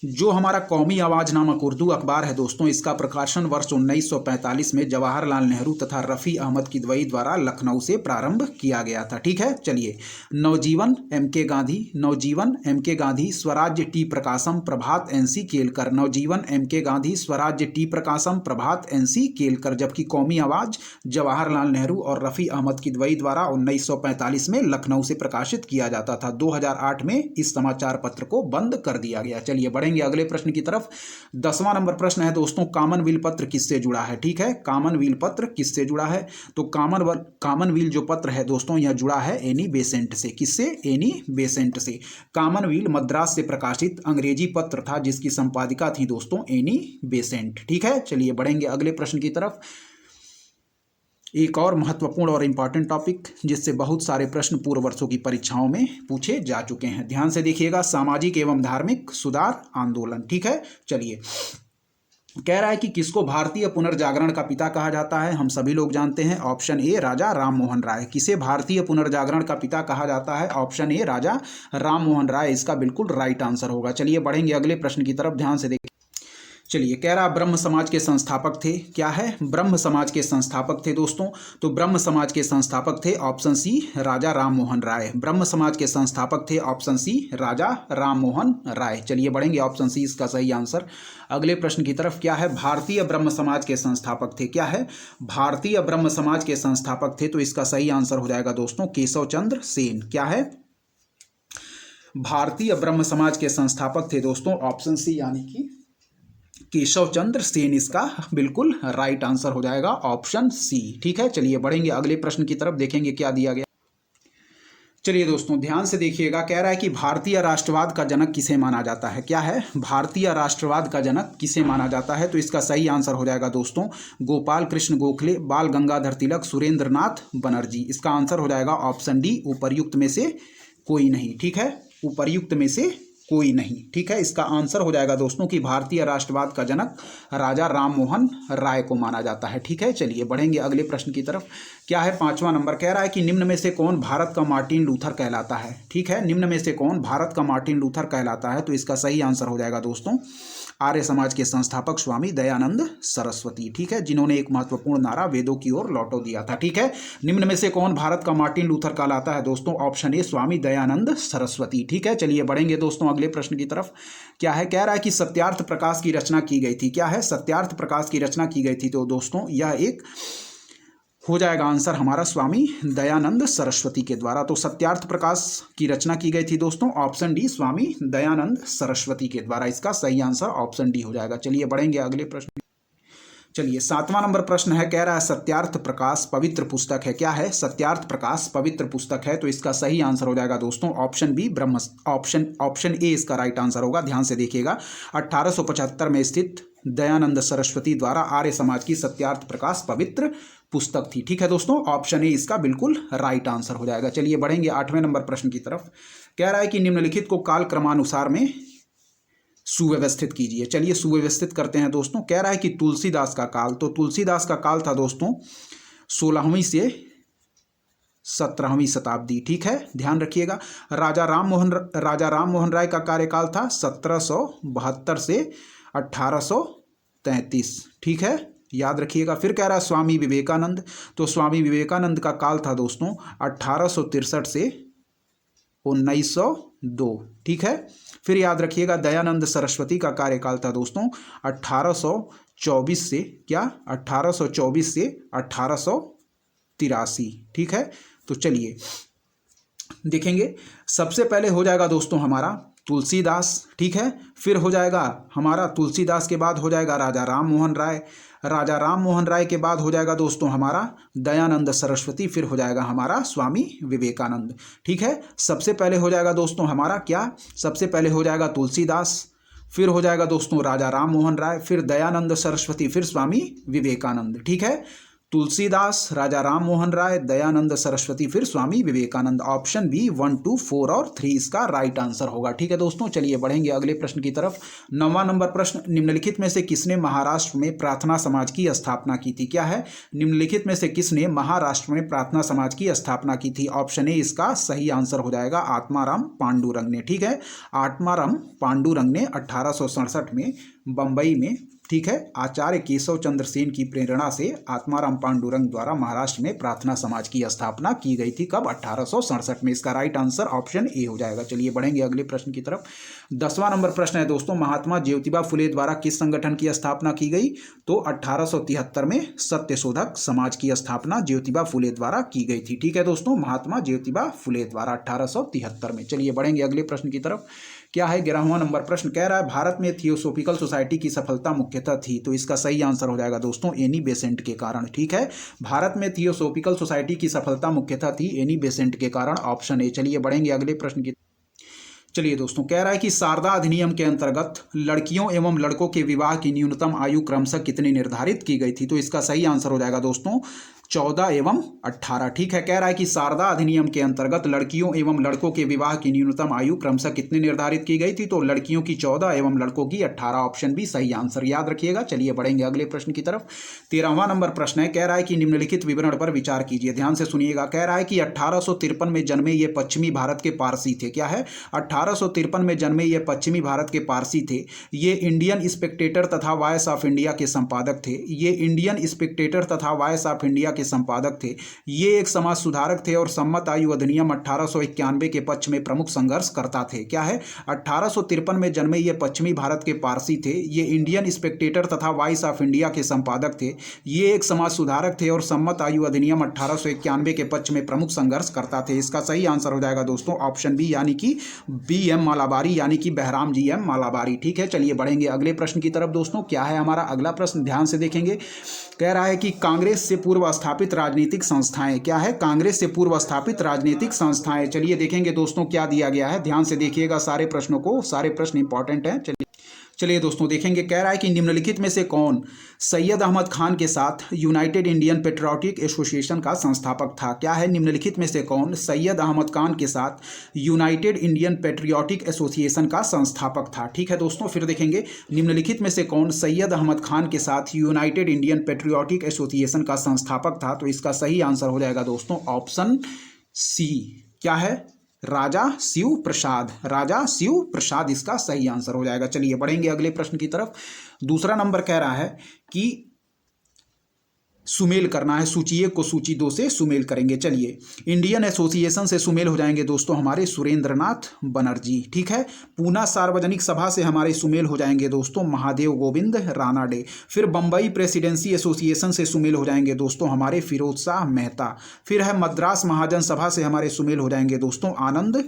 जो हमारा कौमी आवाज़ नामक उर्दू अखबार है दोस्तों, इसका प्रकाशन वर्ष 1945 में जवाहरलाल नेहरू तथा रफ़ी अहमद किदवई द्वारा लखनऊ से प्रारंभ किया गया था, ठीक है। चलिए नवजीवन एम.के. गांधी, नवजीवन एम.के. गांधी, स्वराज्य टी प्रकाशम, प्रभात एन.सी. केलकर। नवजीवन एम.के. गांधी, स्वराज्य टी प्रकाशम, प्रभात एन.सी. केलकर, जबकि कौमी आवाज़ जवाहरलाल नेहरू और रफ़ी अहमद किदवई द्वारा 1945 में लखनऊ से प्रकाशित किया जाता था। 2008 में इस समाचार पत्र को बंद कर दिया गया। चलिए बढ़ेंगे अगले प्रश्न की तरफ। 10वां नंबर प्रश्न है दोस्तों कॉमनवेल्थ पत्र किससे जुड़ा है, ठीक है। कॉमनवेल्थ पत्र किससे जुड़ा है, तो कॉमनवेल्थ जो पत्र है दोस्तों यह जुड़ा है एनी बेसेंट से। किससे, एनी बेसेंट से। कॉमनवेल्थ मद्रास से प्रकाशित अंग्रेजी पत्र था जिसकी संपादिका थी दोस्तों एनी बेसेंट, ठीक है। चलिए बढ़ेंगे अगले प्रश्न की तरफ। एक और महत्वपूर्ण और इम्पॉर्टेंट टॉपिक जिससे बहुत सारे प्रश्न पूर्व वर्षों की परीक्षाओं में पूछे जा चुके हैं, ध्यान से देखिएगा। सामाजिक एवं धार्मिक सुधार आंदोलन, ठीक है। चलिए कह रहा है कि किसको भारतीय पुनर्जागरण का पिता कहा जाता है, हम सभी लोग जानते हैं ऑप्शन ए राजा राम मोहन राय। किसे भारतीय पुनर्जागरण का पिता कहा जाता है, ऑप्शन ए राजा राम मोहन राय इसका बिल्कुल राइट आंसर होगा। चलिए बढ़ेंगे अगले प्रश्न की तरफ, ध्यान से देखिए। चलिए कह रहा ब्रह्म समाज के संस्थापक थे। क्या है, ब्रह्म समाज के संस्थापक थे दोस्तों। तो ब्रह्म समाज के संस्थापक थे ऑप्शन सी राजा राम मोहन राय। ब्रह्म समाज के संस्थापक थे ऑप्शन सी राजा राम मोहन राय। चलिए बढ़ेंगे, ऑप्शन सी इसका सही आंसर। अगले प्रश्न की तरफ, क्या है भारतीय ब्रह्म समाज के संस्थापक थे। क्या है, भारतीय ब्रह्म समाज के संस्थापक थे, तो इसका सही आंसर हो जाएगा दोस्तों केशव चंद्र सेन। क्या है, भारतीय ब्रह्म समाज के संस्थापक थे दोस्तों ऑप्शन सी यानी कि केशव चंद्र सेन इसका बिल्कुल राइट आंसर हो जाएगा ऑप्शन सी, ठीक है। चलिए बढ़ेंगे अगले प्रश्न की तरफ, देखेंगे क्या दिया गया। चलिए दोस्तों ध्यान से देखिएगा, कह रहा है कि भारतीय राष्ट्रवाद का जनक किसे माना जाता है। क्या है, भारतीय राष्ट्रवाद का जनक किसे माना जाता है, तो इसका सही आंसर हो जाएगा दोस्तों गोपाल कृष्ण गोखले, बाल गंगाधर तिलक, सुरेंद्र नाथ बनर्जी। इसका आंसर हो जाएगा ऑप्शन डी उपर्युक्त में से कोई नहीं, ठीक है। उपर्युक्त में से कोई नहीं, ठीक है। इसका आंसर हो जाएगा दोस्तों कि भारतीय राष्ट्रवाद का जनक राजा राम मोहन राय को माना जाता है, ठीक है। चलिए बढ़ेंगे अगले प्रश्न की तरफ। क्या है 5वां नंबर, कह रहा है कि निम्न में से कौन भारत का मार्टिन लूथर कहलाता है, ठीक है। निम्न में से कौन भारत का मार्टिन लूथर कहलाता है, तो इसका सही आंसर हो जाएगा दोस्तों आर्य समाज के संस्थापक स्वामी दयानंद सरस्वती, ठीक है, जिन्होंने एक महत्वपूर्ण नारा वेदों की ओर लौटो दिया था, ठीक है। निम्न में से कौन भारत का मार्टिन लूथर कहलाता है दोस्तों, ऑप्शन ए स्वामी दयानंद सरस्वती, ठीक है। चलिए बढ़ेंगे दोस्तों अगले प्रश्न की तरफ। क्या है, कह रहा है कि सत्यार्थ प्रकाश की रचना की गई थी। क्या है, सत्यार्थ प्रकाश की रचना की गई थी, तो दोस्तों यह एक हो जाएगा आंसर हमारा स्वामी दयानंद सरस्वती के द्वारा। तो सत्यार्थ प्रकाश की रचना की गई थी दोस्तों ऑप्शन डी स्वामी दयानंद सरस्वती के द्वारा। इसका सही आंसर ऑप्शन डी हो जाएगा। चलिए बढ़ेंगे अगले प्रश्न। चलिए 7वां नंबर प्रश्न है, कह रहा है सत्यार्थ प्रकाश पवित्र पुस्तक है। क्या है? सत्यार्थ प्रकाश पवित्र पुस्तक है। तो इसका सही आंसर हो जाएगा दोस्तों option B Brahma, option A इसका राइट आंसर होगा। ध्यान से देखिएगा, 1875 में स्थित दयानंद सरस्वती द्वारा आर्य समाज की सत्यार्थ प्रकाश पवित्र पुस्तक थी। ठीक है दोस्तों, ऑप्शन ए इसका बिल्कुल राइट आंसर हो जाएगा। चलिए बढ़ेंगे 8वें नंबर प्रश्न की तरफ। कह रहा है कि निम्नलिखित को काल क्रमानुसार में सुव्यवस्थित कीजिए। चलिए सुव्यवस्थित करते हैं दोस्तों। कह रहा है कि तुलसीदास का काल, तो तुलसीदास का काल था दोस्तों 16वीं से 17वीं शताब्दी। ठीक है, ध्यान रखिएगा। राजा राम मोहन राय का कार्यकाल था 1772 से 1833। ठीक है, याद रखिएगा। फिर कह रहा है स्वामी विवेकानंद, तो स्वामी विवेकानंद का काल था दोस्तों 1863 से 1902। ठीक है, फिर याद रखिएगा दयानंद सरस्वती का कार्यकाल था दोस्तों 1824 से 1883। ठीक है, तो चलिए देखेंगे। सबसे पहले हो जाएगा दोस्तों हमारा तुलसीदास। ठीक है, फिर हो जाएगा हमारा तुलसीदास के बाद हो जाएगा राजा राम मोहन राय, राजा राम मोहन राय के बाद हो जाएगा दोस्तों हमारा दयानंद सरस्वती, फिर हो जाएगा हमारा स्वामी विवेकानंद। ठीक है, सबसे पहले हो जाएगा दोस्तों हमारा क्या, सबसे पहले हो जाएगा तुलसीदास, फिर हो जाएगा दोस्तों राजा राम मोहन राय, फिर दयानंद सरस्वती, फिर स्वामी विवेकानंद। ठीक है, तुलसीदास, राजा राम मोहन राय, दयानंद सरस्वती, फिर स्वामी विवेकानंद। ऑप्शन बी 1, 2, 4 और 3 इसका राइट आंसर होगा। ठीक है दोस्तों, चलिए बढ़ेंगे अगले प्रश्न की तरफ। 9वां नंबर प्रश्न, निम्नलिखित में से किसने महाराष्ट्र में प्रार्थना समाज की स्थापना की थी? क्या है? निम्नलिखित में से किसने महाराष्ट्र में प्रार्थना समाज की स्थापना की थी? ऑप्शन ए इसका सही आंसर हो जाएगा आत्माराम पांडुरंग ने। ठीक है, आत्माराम पांडुरंग ने 1867 में बंबई में, ठीक है, आचार्य केशव चंद्र सेन की प्रेरणा से आत्माराम पांडुरंग द्वारा महाराष्ट्र में प्रार्थना समाज की स्थापना की गई थी। कब? 1867 में। इसका राइट आंसर ऑप्शन ए हो जाएगा। चलिए बढ़ेंगे अगले प्रश्न की तरफ। 10वां नंबर प्रश्न है दोस्तों, महात्मा ज्योतिबा फुले द्वारा किस संगठन की स्थापना की गई? तो 1873 में सत्य शोधक समाज की स्थापना ज्योतिबा फुले द्वारा की गई थी। ठीक है दोस्तों, महात्मा ज्योतिबा फुले द्वारा 1873 में। चलिए बढ़ेंगे अगले प्रश्न की तरफ। क्या है? 11वां नंबर प्रश्न कह रहा है भारत में थियोसॉफिकल सोसाइटी की सफलता मुख्यतः थी। तो इसका सही आंसर हो जाएगा दोस्तों एनी बेसेंट के कारण। ठीक है, भारत में थियोसॉफिकल सोसाइटी की सफलता मुख्यतः थी एनी बेसेंट के कारण। Option A. चलिए बढ़ेंगे अगले प्रश्न की। चलिए दोस्तों, कह रहा है कि शारदा अधिनियम के अंतर्गत लड़कियों एवं लड़कों के विवाह की न्यूनतम आयु क्रमशः कितनी निर्धारित की गई थी? तो इसका सही आंसर हो जाएगा दोस्तों 14 एवं 18। ठीक है, कह रहा है कि शारदा अधिनियम के अंतर्गत लड़कियों एवं लड़कों के विवाह की न्यूनतम आयु क्रमशः कितनी निर्धारित की गई थी? तो लड़कियों की 14 एवं लड़कों की 18। ऑप्शन बी सही आंसर, याद रखिएगा। चलिए बढ़ेंगे अगले प्रश्न की तरफ। 13वां नंबर प्रश्न है, कह रहा है कि निम्नलिखित विवरण पर विचार कीजिए। ध्यान से सुनिएगा। कह रहा है कि 1853 में जन्मे ये पश्चिमी भारत के पारसी थे। क्या है? 1853 में जन्मे ये पश्चिमी भारत के पारसी थे। ये इंडियन स्पेक्टेटर तथा वॉइस ऑफ इंडिया के संपादक थे। ये इंडियन स्पेक्टेटर तथा वॉइस ऑफ इंडिया के संपादक थे। ये एक समाज सुधारक थे और सम्मत आयु अधिनियम 1891 के पक्ष में प्रमुख संघर्ष करता थे। क्या है? 1853 में जन्मे ये पश्चिमी भारत के पारसी थे। ये इंडियन स्पेक्टेटर तथा वॉइस ऑफ इंडिया के संपादक थे। ये एक समाज सुधारक थे और सम्मत आयु अधिनियम 1891 के पक्ष में प्रमुख संघर्ष करता थे। इसका सही आंसर हो जाएगा दोस्तों ऑप्शन बी, यानी कि BM मालाबारी, यानी कि बहराम जी एम मालाबारी। ठीक है, चलिए बढ़ेंगे अगले प्रश्न की तरफ। दोस्तों क्या है हमारा अगला प्रश्न, ध्यान से देखेंगे। कह रहा है कि कांग्रेस से पूर्व स्थापित राजनीतिक संस्थाएं। क्या है? कांग्रेस से पूर्व स्थापित राजनीतिक संस्थाएं। चलिए देखेंगे दोस्तों क्या दिया गया है। ध्यान से देखिएगा सारे प्रश्नों को, सारे प्रश्न इंपॉर्टेंट हैं। चलिए दोस्तों देखेंगे। कह रहा है कि निम्नलिखित में से कौन सैयद अहमद खान के साथ यूनाइटेड इंडियन पेट्रियोटिक एसोसिएशन का संस्थापक था? क्या है? निम्नलिखित में से कौन सैयद अहमद खान के साथ यूनाइटेड इंडियन पेट्रियोटिक एसोसिएशन का संस्थापक था? ठीक है दोस्तों, फिर देखेंगे निम्नलिखित में से कौन सैयद अहमद खान के साथ यूनाइटेड इंडियन पेट्रियोटिक एसोसिएशन का संस्थापक था? तो इसका सही आंसर हो जाएगा दोस्तों ऑप्शन सी। क्या है? राजा शिव प्रसाद। राजा शिव प्रसाद इसका सही आंसर हो जाएगा। चलिए बढ़ेंगे अगले प्रश्न की तरफ। दूसरा नंबर कह रहा है कि सुमेल करना है, सूची 1 को सूची 2 से सुमेल करेंगे। चलिए, इंडियन एसोसिएशन से सुमेल हो जाएंगे दोस्तों हमारे सुरेंद्रनाथ बनर्जी। ठीक है, पूना सार्वजनिक सभा से हमारे सुमेल हो जाएंगे दोस्तों महादेव गोविंद रानाडे। फिर बंबई प्रेसिडेंसी एसोसिएशन से सुमेल हो जाएंगे दोस्तों हमारे फिरोज शाह मेहता। फिर है मद्रास महाजन सभा से हमारे सुमेल हो जाएंगे दोस्तों आनंद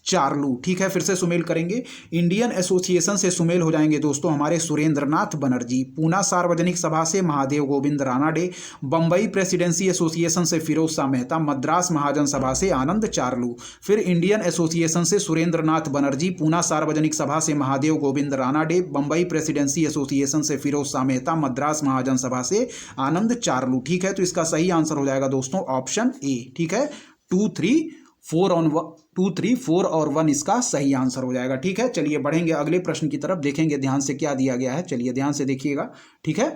चार्लू। ठीक है, फिर से सुमेल करेंगे। इंडियन एसोसिएशन से सुमेल हो जाएंगे दोस्तों हमारे सुरेंद्रनाथ बनर्जी। पूना सार्वजनिक सभा से महादेव गोविंद रानाडे। बंबई प्रेसिडेंसी एसोसिएशन से फिरोज शाह मेहता। मद्रास महाजन सभा से आनंद चार्लू। फिर इंडियन एसोसिएशन से सुरेंद्रनाथ बनर्जी। पूना सार्वजनिक सभा से महादेव गोविंद रानाडे। बंबई प्रेसिडेंसी एसोसिएशन से फिरोज शाह मेहता। मद्रास महाजन सभा से आनंद चार्लू। ठीक है, तो इसका सही आंसर हो जाएगा दोस्तों ऑप्शन ए। ठीक है, 2, 3, 4 और 1 इसका सही आंसर हो जाएगा। ठीक है, चलिए बढ़ेंगे अगले प्रश्न की तरफ, देखेंगे ध्यान से क्या दिया गया है। चलिए ध्यान से देखिएगा। ठीक है,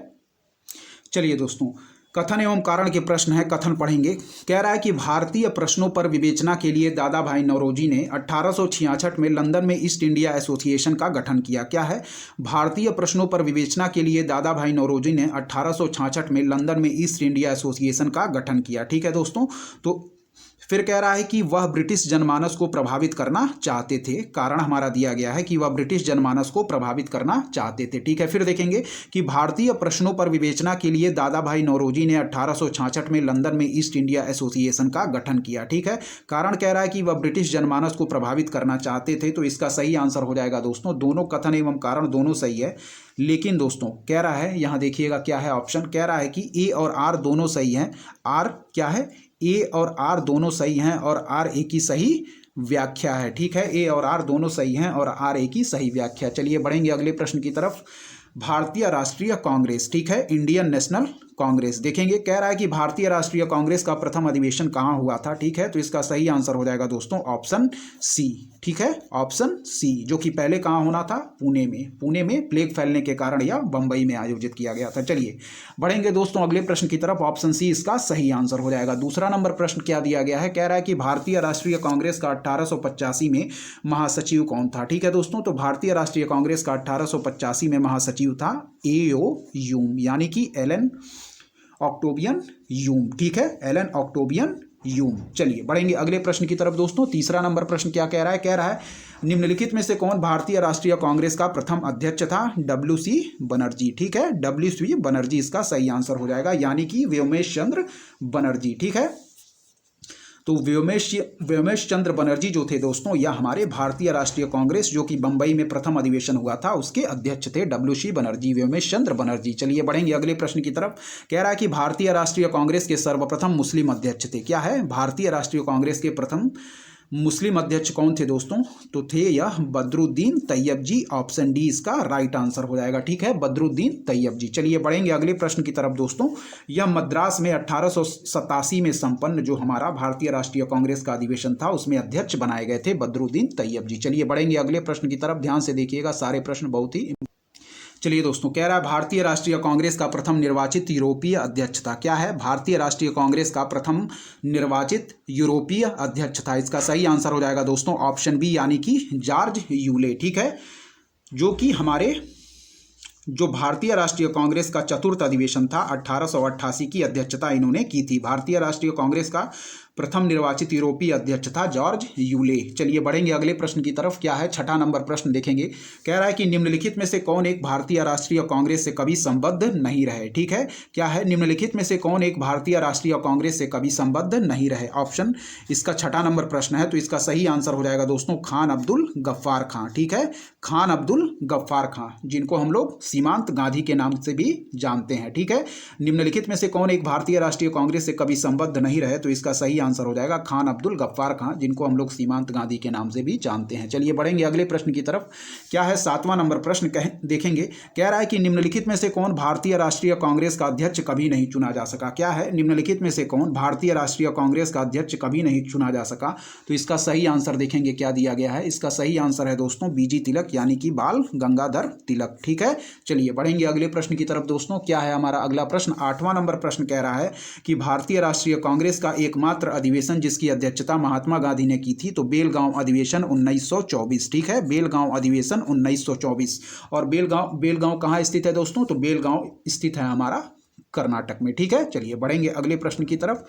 चलिए दोस्तों, कथन एवं कारण के प्रश्न है, कथन पढ़ेंगे। कह रहा है कि भारतीय प्रश्नों पर विवेचना के लिए दादा भाई नौरोजी ने 1866 में लंदन में ईस्ट इंडिया एसोसिएशन का गठन किया। क्या है? भारतीय प्रश्नों पर विवेचना के लिए दादा भाई नौरोजी ने 1866 में लंदन में ईस्ट इंडिया एसोसिएशन का गठन किया। ठीक है दोस्तों, तो फिर कह रहा है कि वह ब्रिटिश जनमानस को प्रभावित करना चाहते थे। कारण हमारा दिया गया है कि वह ब्रिटिश जनमानस को प्रभावित करना चाहते थे। ठीक है, फिर देखेंगे कि भारतीय प्रश्नों पर विवेचना के लिए दादा भाई नौरोजी ने 1866 में लंदन में ईस्ट इंडिया एसोसिएशन का गठन किया। ठीक है, कारण कह रहा है कि वह ब्रिटिश जनमानस को प्रभावित करना चाहते थे, तो इसका सही आंसर हो जाएगा दोस्तों। दोनों कथन एवं कारण दोनों सही है, लेकिन दोस्तों कह रहा है, यहां देखिएगा क्या है ऑप्शन। कह रहा है कि ए और आर दोनों सही हैं। आर क्या है? ए और आर दोनों सही हैं और आर ए की सही व्याख्या है। ठीक है, ए और आर दोनों सही हैं और आर ए की सही व्याख्या। चलिए बढ़ेंगे अगले प्रश्न की तरफ। भारतीय राष्ट्रीय कांग्रेस, ठीक है, इंडियन नेशनल कांग्रेस देखेंगे। कह रहा है कि भारतीय राष्ट्रीय कांग्रेस का प्रथम अधिवेशन कहाँ हुआ था। ठीक है, तो इसका सही आंसर हो जाएगा दोस्तों ऑप्शन सी। ठीक है, ऑप्शन सी, जो कि पहले कहाँ होना था? पुणे में। पुणे में प्लेग फैलने के कारण यह बंबई में आयोजित किया गया था। चलिए बढ़ेंगे दोस्तों अगले प्रश्न की तरफ। ऑप्शन सी इसका सही आंसर हो जाएगा। दूसरा नंबर प्रश्न क्या दिया गया है? कह रहा है कि भारतीय राष्ट्रीय कांग्रेस का 1885 में महासचिव कौन था। ठीक है दोस्तों, तो भारतीय राष्ट्रीय कांग्रेस का 1885 में महासचिव था एओ यूम, यानी कि एलन ऑक्टेवियन यूम। ठीक है, एलन ऑक्टेवियन यूम। चलिए बढ़ेंगे अगले प्रश्न की तरफ दोस्तों। तीसरा नंबर प्रश्न क्या कह रहा है? कह रहा है निम्नलिखित में से कौन भारतीय राष्ट्रीय कांग्रेस का प्रथम अध्यक्ष था? WC बनर्जी। ठीक है, WC बनर्जी इसका सही आंसर हो जाएगा, यानी कि व्योमेश चंद्र बनर्जी। ठीक है, तो व्योमेश चंद्र बनर्जी जो थे दोस्तों, यह हमारे भारतीय राष्ट्रीय कांग्रेस जो कि बंबई में प्रथम अधिवेशन हुआ था उसके अध्यक्ष थे WC बनर्जी, व्योमेश चंद्र बनर्जी। चलिए बढ़ेंगे अगले प्रश्न की तरफ। कह रहा है कि भारतीय राष्ट्रीय कांग्रेस के सर्वप्रथम मुस्लिम अध्यक्ष थे। क्या है? भारतीय राष्ट्रीय कांग्रेस के प्रथम मुस्लिम अध्यक्ष कौन थे दोस्तों? तो थे यह बदरुद्दीन तैयब जी। ऑप्शन डी इसका राइट आंसर हो जाएगा। ठीक है, बदरुद्दीन तैयब जी। चलिए बढ़ेंगे अगले प्रश्न की तरफ दोस्तों। यह मद्रास में 1887 में संपन्न जो हमारा भारतीय राष्ट्रीय कांग्रेस का अधिवेशन था उसमें अध्यक्ष बनाए गए थे बदरुद्दीन तैयब जी। चलिए बढ़ेंगे अगले प्रश्न की तरफ, ध्यान से देखिएगा, सारे प्रश्न बहुत ही। चलिए दोस्तों, कह रहा है भारतीय राष्ट्रीय कांग्रेस का प्रथम निर्वाचित यूरोपीय अध्यक्ष था। क्या है? भारतीय राष्ट्रीय कांग्रेस का प्रथम निर्वाचित यूरोपीय अध्यक्ष था। इसका सही आंसर हो जाएगा दोस्तों ऑप्शन बी, यानी कि जॉर्ज यूले। ठीक है, जो कि हमारे जो भारतीय राष्ट्रीय कांग्रेस का चतुर्थ अधिवेशन था 1888 की अध्यक्षता इन्होंने की थी। भारतीय राष्ट्रीय कांग्रेस का प्रथम निर्वाचित यूरोपीय अध्यक्ष था जॉर्ज यूले। चलिए बढ़ेंगे अगले प्रश्न की तरफ। क्या है? छठा नंबर प्रश्न देखेंगे। कह रहा है कि निम्नलिखित में से कौन एक भारतीय राष्ट्रीय कांग्रेस से कभी संबद्ध नहीं रहे। ठीक है, क्या है? निम्नलिखित में से कौन एक भारतीय राष्ट्रीय कांग्रेस से कभी संबद्ध नहीं रहे। ऑप्शन इसका छठा नंबर प्रश्न है, तो इसका सही आंसर हो जाएगा दोस्तों खान अब्दुल गफ्फार खां। ठीक है, खान अब्दुल गफ्फार खां, जिनको हम लोग सीमांत गांधी के नाम से भी जानते हैं। ठीक है, निम्नलिखित में से कौन एक भारतीय राष्ट्रीय कांग्रेस से कभी संबद्ध नहीं रहे, तो इसका सही आंसर हो जाएगा खान अब्दुल गफ्फार खां, जिनको हम लोग सीमांत गांधी के नाम से भी जानते हैं। चलिए बढ़ेंगे अगले प्रश्न की तरफ। क्या है? सातवां नंबर प्रश्न देखेंगे। कह रहा है कि निम्नलिखित में से कौन भारतीय राष्ट्रीय कांग्रेस का अध्यक्ष कभी नहीं चुना जा सका। क्या है? निम्नलिखित में से कौन भारतीय राष्ट्रीय कांग्रेस का अध्यक्ष कभी नहीं चुना जा सका, तो इसका सही आंसर देखेंगे क्या दिया गया है। इसका सही आंसर है दोस्तों BG तिलक, यानी कि बाल गंगाधर तिलक। ठीक है, चलिए बढ़ेंगे अगले प्रश्न की तरफ दोस्तों। क्या है हमारा अगला प्रश्न? आठवां नंबर प्रश्न कह रहा है कि भारतीय राष्ट्रीय कांग्रेस का एकमात्र अधिवेशन जिसकी अध्यक्षता महात्मा गांधी ने की थी, तो बेलगांव अधिवेशन 1924। ठीक है, बेलगांव अधिवेशन 1924। और बेलगांव कहाँ स्थित है दोस्तों? तो बेलगांव स्थित है हमारा कर्नाटक में। ठीक है, चलिए बढ़ेंगे अगले प्रश्न की तरफ।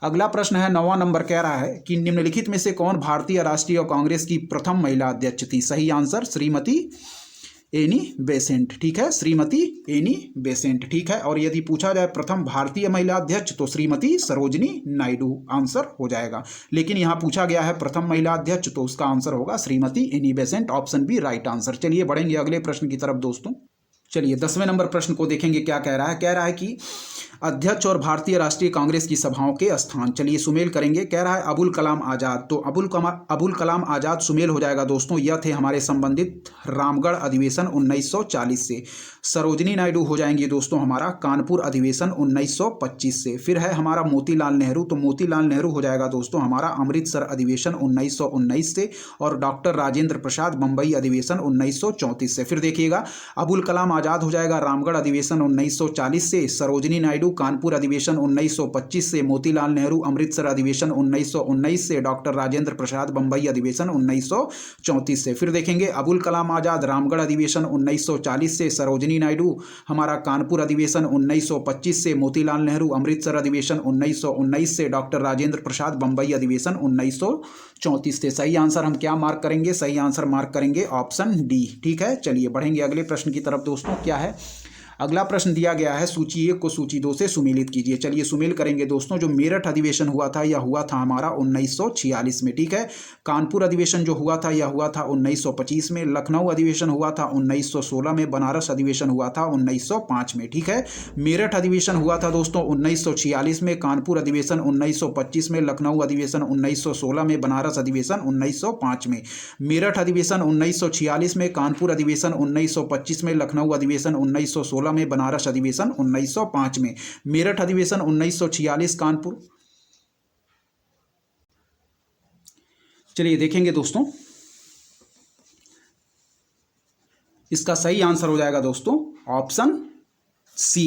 अगला प्रश्न है 9वां नंबर। कह रहा है कि निम्नलिखित में से कौन भारतीय राष्ट्रीय कांग्रेस की प्रथम महिला अध्यक्ष थी। सही आंसर श्रीमती एनी बेसेंट, ठीक है, श्रीमती एनी बेसेंट, ठीक है। और यदि पूछा जाए प्रथम भारतीय महिला अध्यक्ष तो श्रीमती सरोजिनी नायडू आंसर हो जाएगा। लेकिन यहाँ पूछा गया है प्रथम महिला अध्यक्ष तो उसका आंसर होगा Shrimati Annie Besant, option B right answer. चलिए बढ़ेंगे अगले प्रश्न की तरफ दोस्तों। चलिए 10वें नंबर प्रश्न को देखेंगे क्या कह रहा है। कह रहा है कि अध्यक्ष और भारतीय राष्ट्रीय कांग्रेस की सभाओं के स्थान, चलिए सुमेल करेंगे। कह रहा है अबुल कलाम आज़ाद, तो अबुल कलाम आज़ाद सुमेल हो जाएगा दोस्तों। यह थे हमारे संबंधित रामगढ़ अधिवेशन 1940 से। सरोजिनी नायडू हो जाएंगी दोस्तों हमारा कानपुर अधिवेशन 1925 से। फिर है हमारा मोतीलाल नेहरू, तो मोतीलाल नेहरू हो जाएगा दोस्तों हमारा अमृतसर अधिवेशन 1919 से। और डॉक्टर राजेंद्र प्रसाद बम्बई अधिवेशन 1934 से। फिर देखिएगा अबुल कलाम आज़ाद हो जाएगा रामगढ़ अधिवेशन 1940 से, सरोजिनी नायडू कानपुर अधिवेशन 1925 से, मोतीलाल नेहरू अमृतसर अधिवेशन 1919 से, डॉक्टर राजेंद्र प्रसाद बम्बई अधिवेशन 1934 से। फिर देखेंगे अबुल कलाम आज़ाद रामगढ़ अधिवेशन 1940 से, सरोजिनी नायडू हमारा कानपुर अधिवेशन 1925 से, मोतीलाल नेहरू अमृतसर अधिवेशन 1919 से, डॉक्टर राजेंद्र प्रसाद बम्बई अधिवेशन 1934 से। सही आंसर हम क्या मार्क करेंगे, सही आंसर मार्क करेंगे ऑप्शन डी, ठीक है। चलिए बढ़ेंगे अगले प्रश्न की तरफ दोस्तों। क्या है अगला प्रश्न दिया गया है, सूची 1 को सूची 2 से सुमेलित कीजिए। चलिए सुमेल करेंगे दोस्तों। जो मेरठ अधिवेशन हुआ था यह हुआ था हमारा 1946 में, ठीक है। कानपुर अधिवेशन जो हुआ था यह हुआ था 1925 में। लखनऊ अधिवेशन हुआ था 1916 में। बनारस अधिवेशन हुआ था 1905 में, ठीक है। मेरठ अधिवेशन हुआ था दोस्तों 1946 में। कानपुर अधिवेशन 1925 में। लखनऊ अधिवेशन 1916 में। बनारस अधिवेशन 1905 में। मेरठ अधिवेशन 1946 में, कानपुर अधिवेशन 1925 में, लखनऊ अधिवेशन 1916 में, बनारस अधिवेशन 1905 में। मेरठ अधिवेशन 1946, कानपुर। चलिए देखेंगे दोस्तों, इसका सही आंसर हो जाएगा दोस्तों ऑप्शन सी,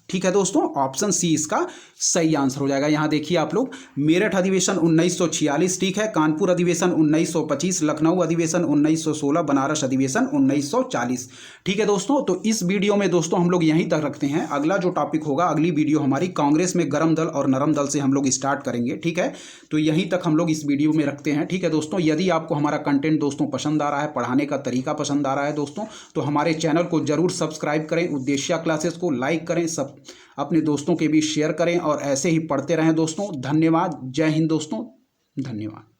ठीक है दोस्तों, ऑप्शन सी इसका सही आंसर हो जाएगा। यहां देखिए आप लोग, मेरठ अधिवेशन 1946, ठीक है, कानपुर अधिवेशन 1925, लखनऊ अधिवेशन 1916, बनारस अधिवेशन 1940, ठीक है दोस्तों। तो इस वीडियो में दोस्तों हम लोग यहीं तक रखते हैं। अगला जो टॉपिक होगा, अगली वीडियो हमारी कांग्रेस में गर्म दल और नरम दल से हम लोग स्टार्ट करेंगे, ठीक है। तो यहीं तक हम लोग इस वीडियो में रखते हैं, ठीक है दोस्तों। यदि आपको हमारा कंटेंट दोस्तों पसंद आ रहा है, पढ़ाने का तरीका पसंद आ रहा है दोस्तों, तो हमारे चैनल को जरूर सब्सक्राइब करें, उद्देश्य क्लासेस को लाइक करें, सब अपने दोस्तों के बीच शेयर करें और ऐसे ही पढ़ते रहें दोस्तों। धन्यवाद। जय हिंद दोस्तों, धन्यवाद।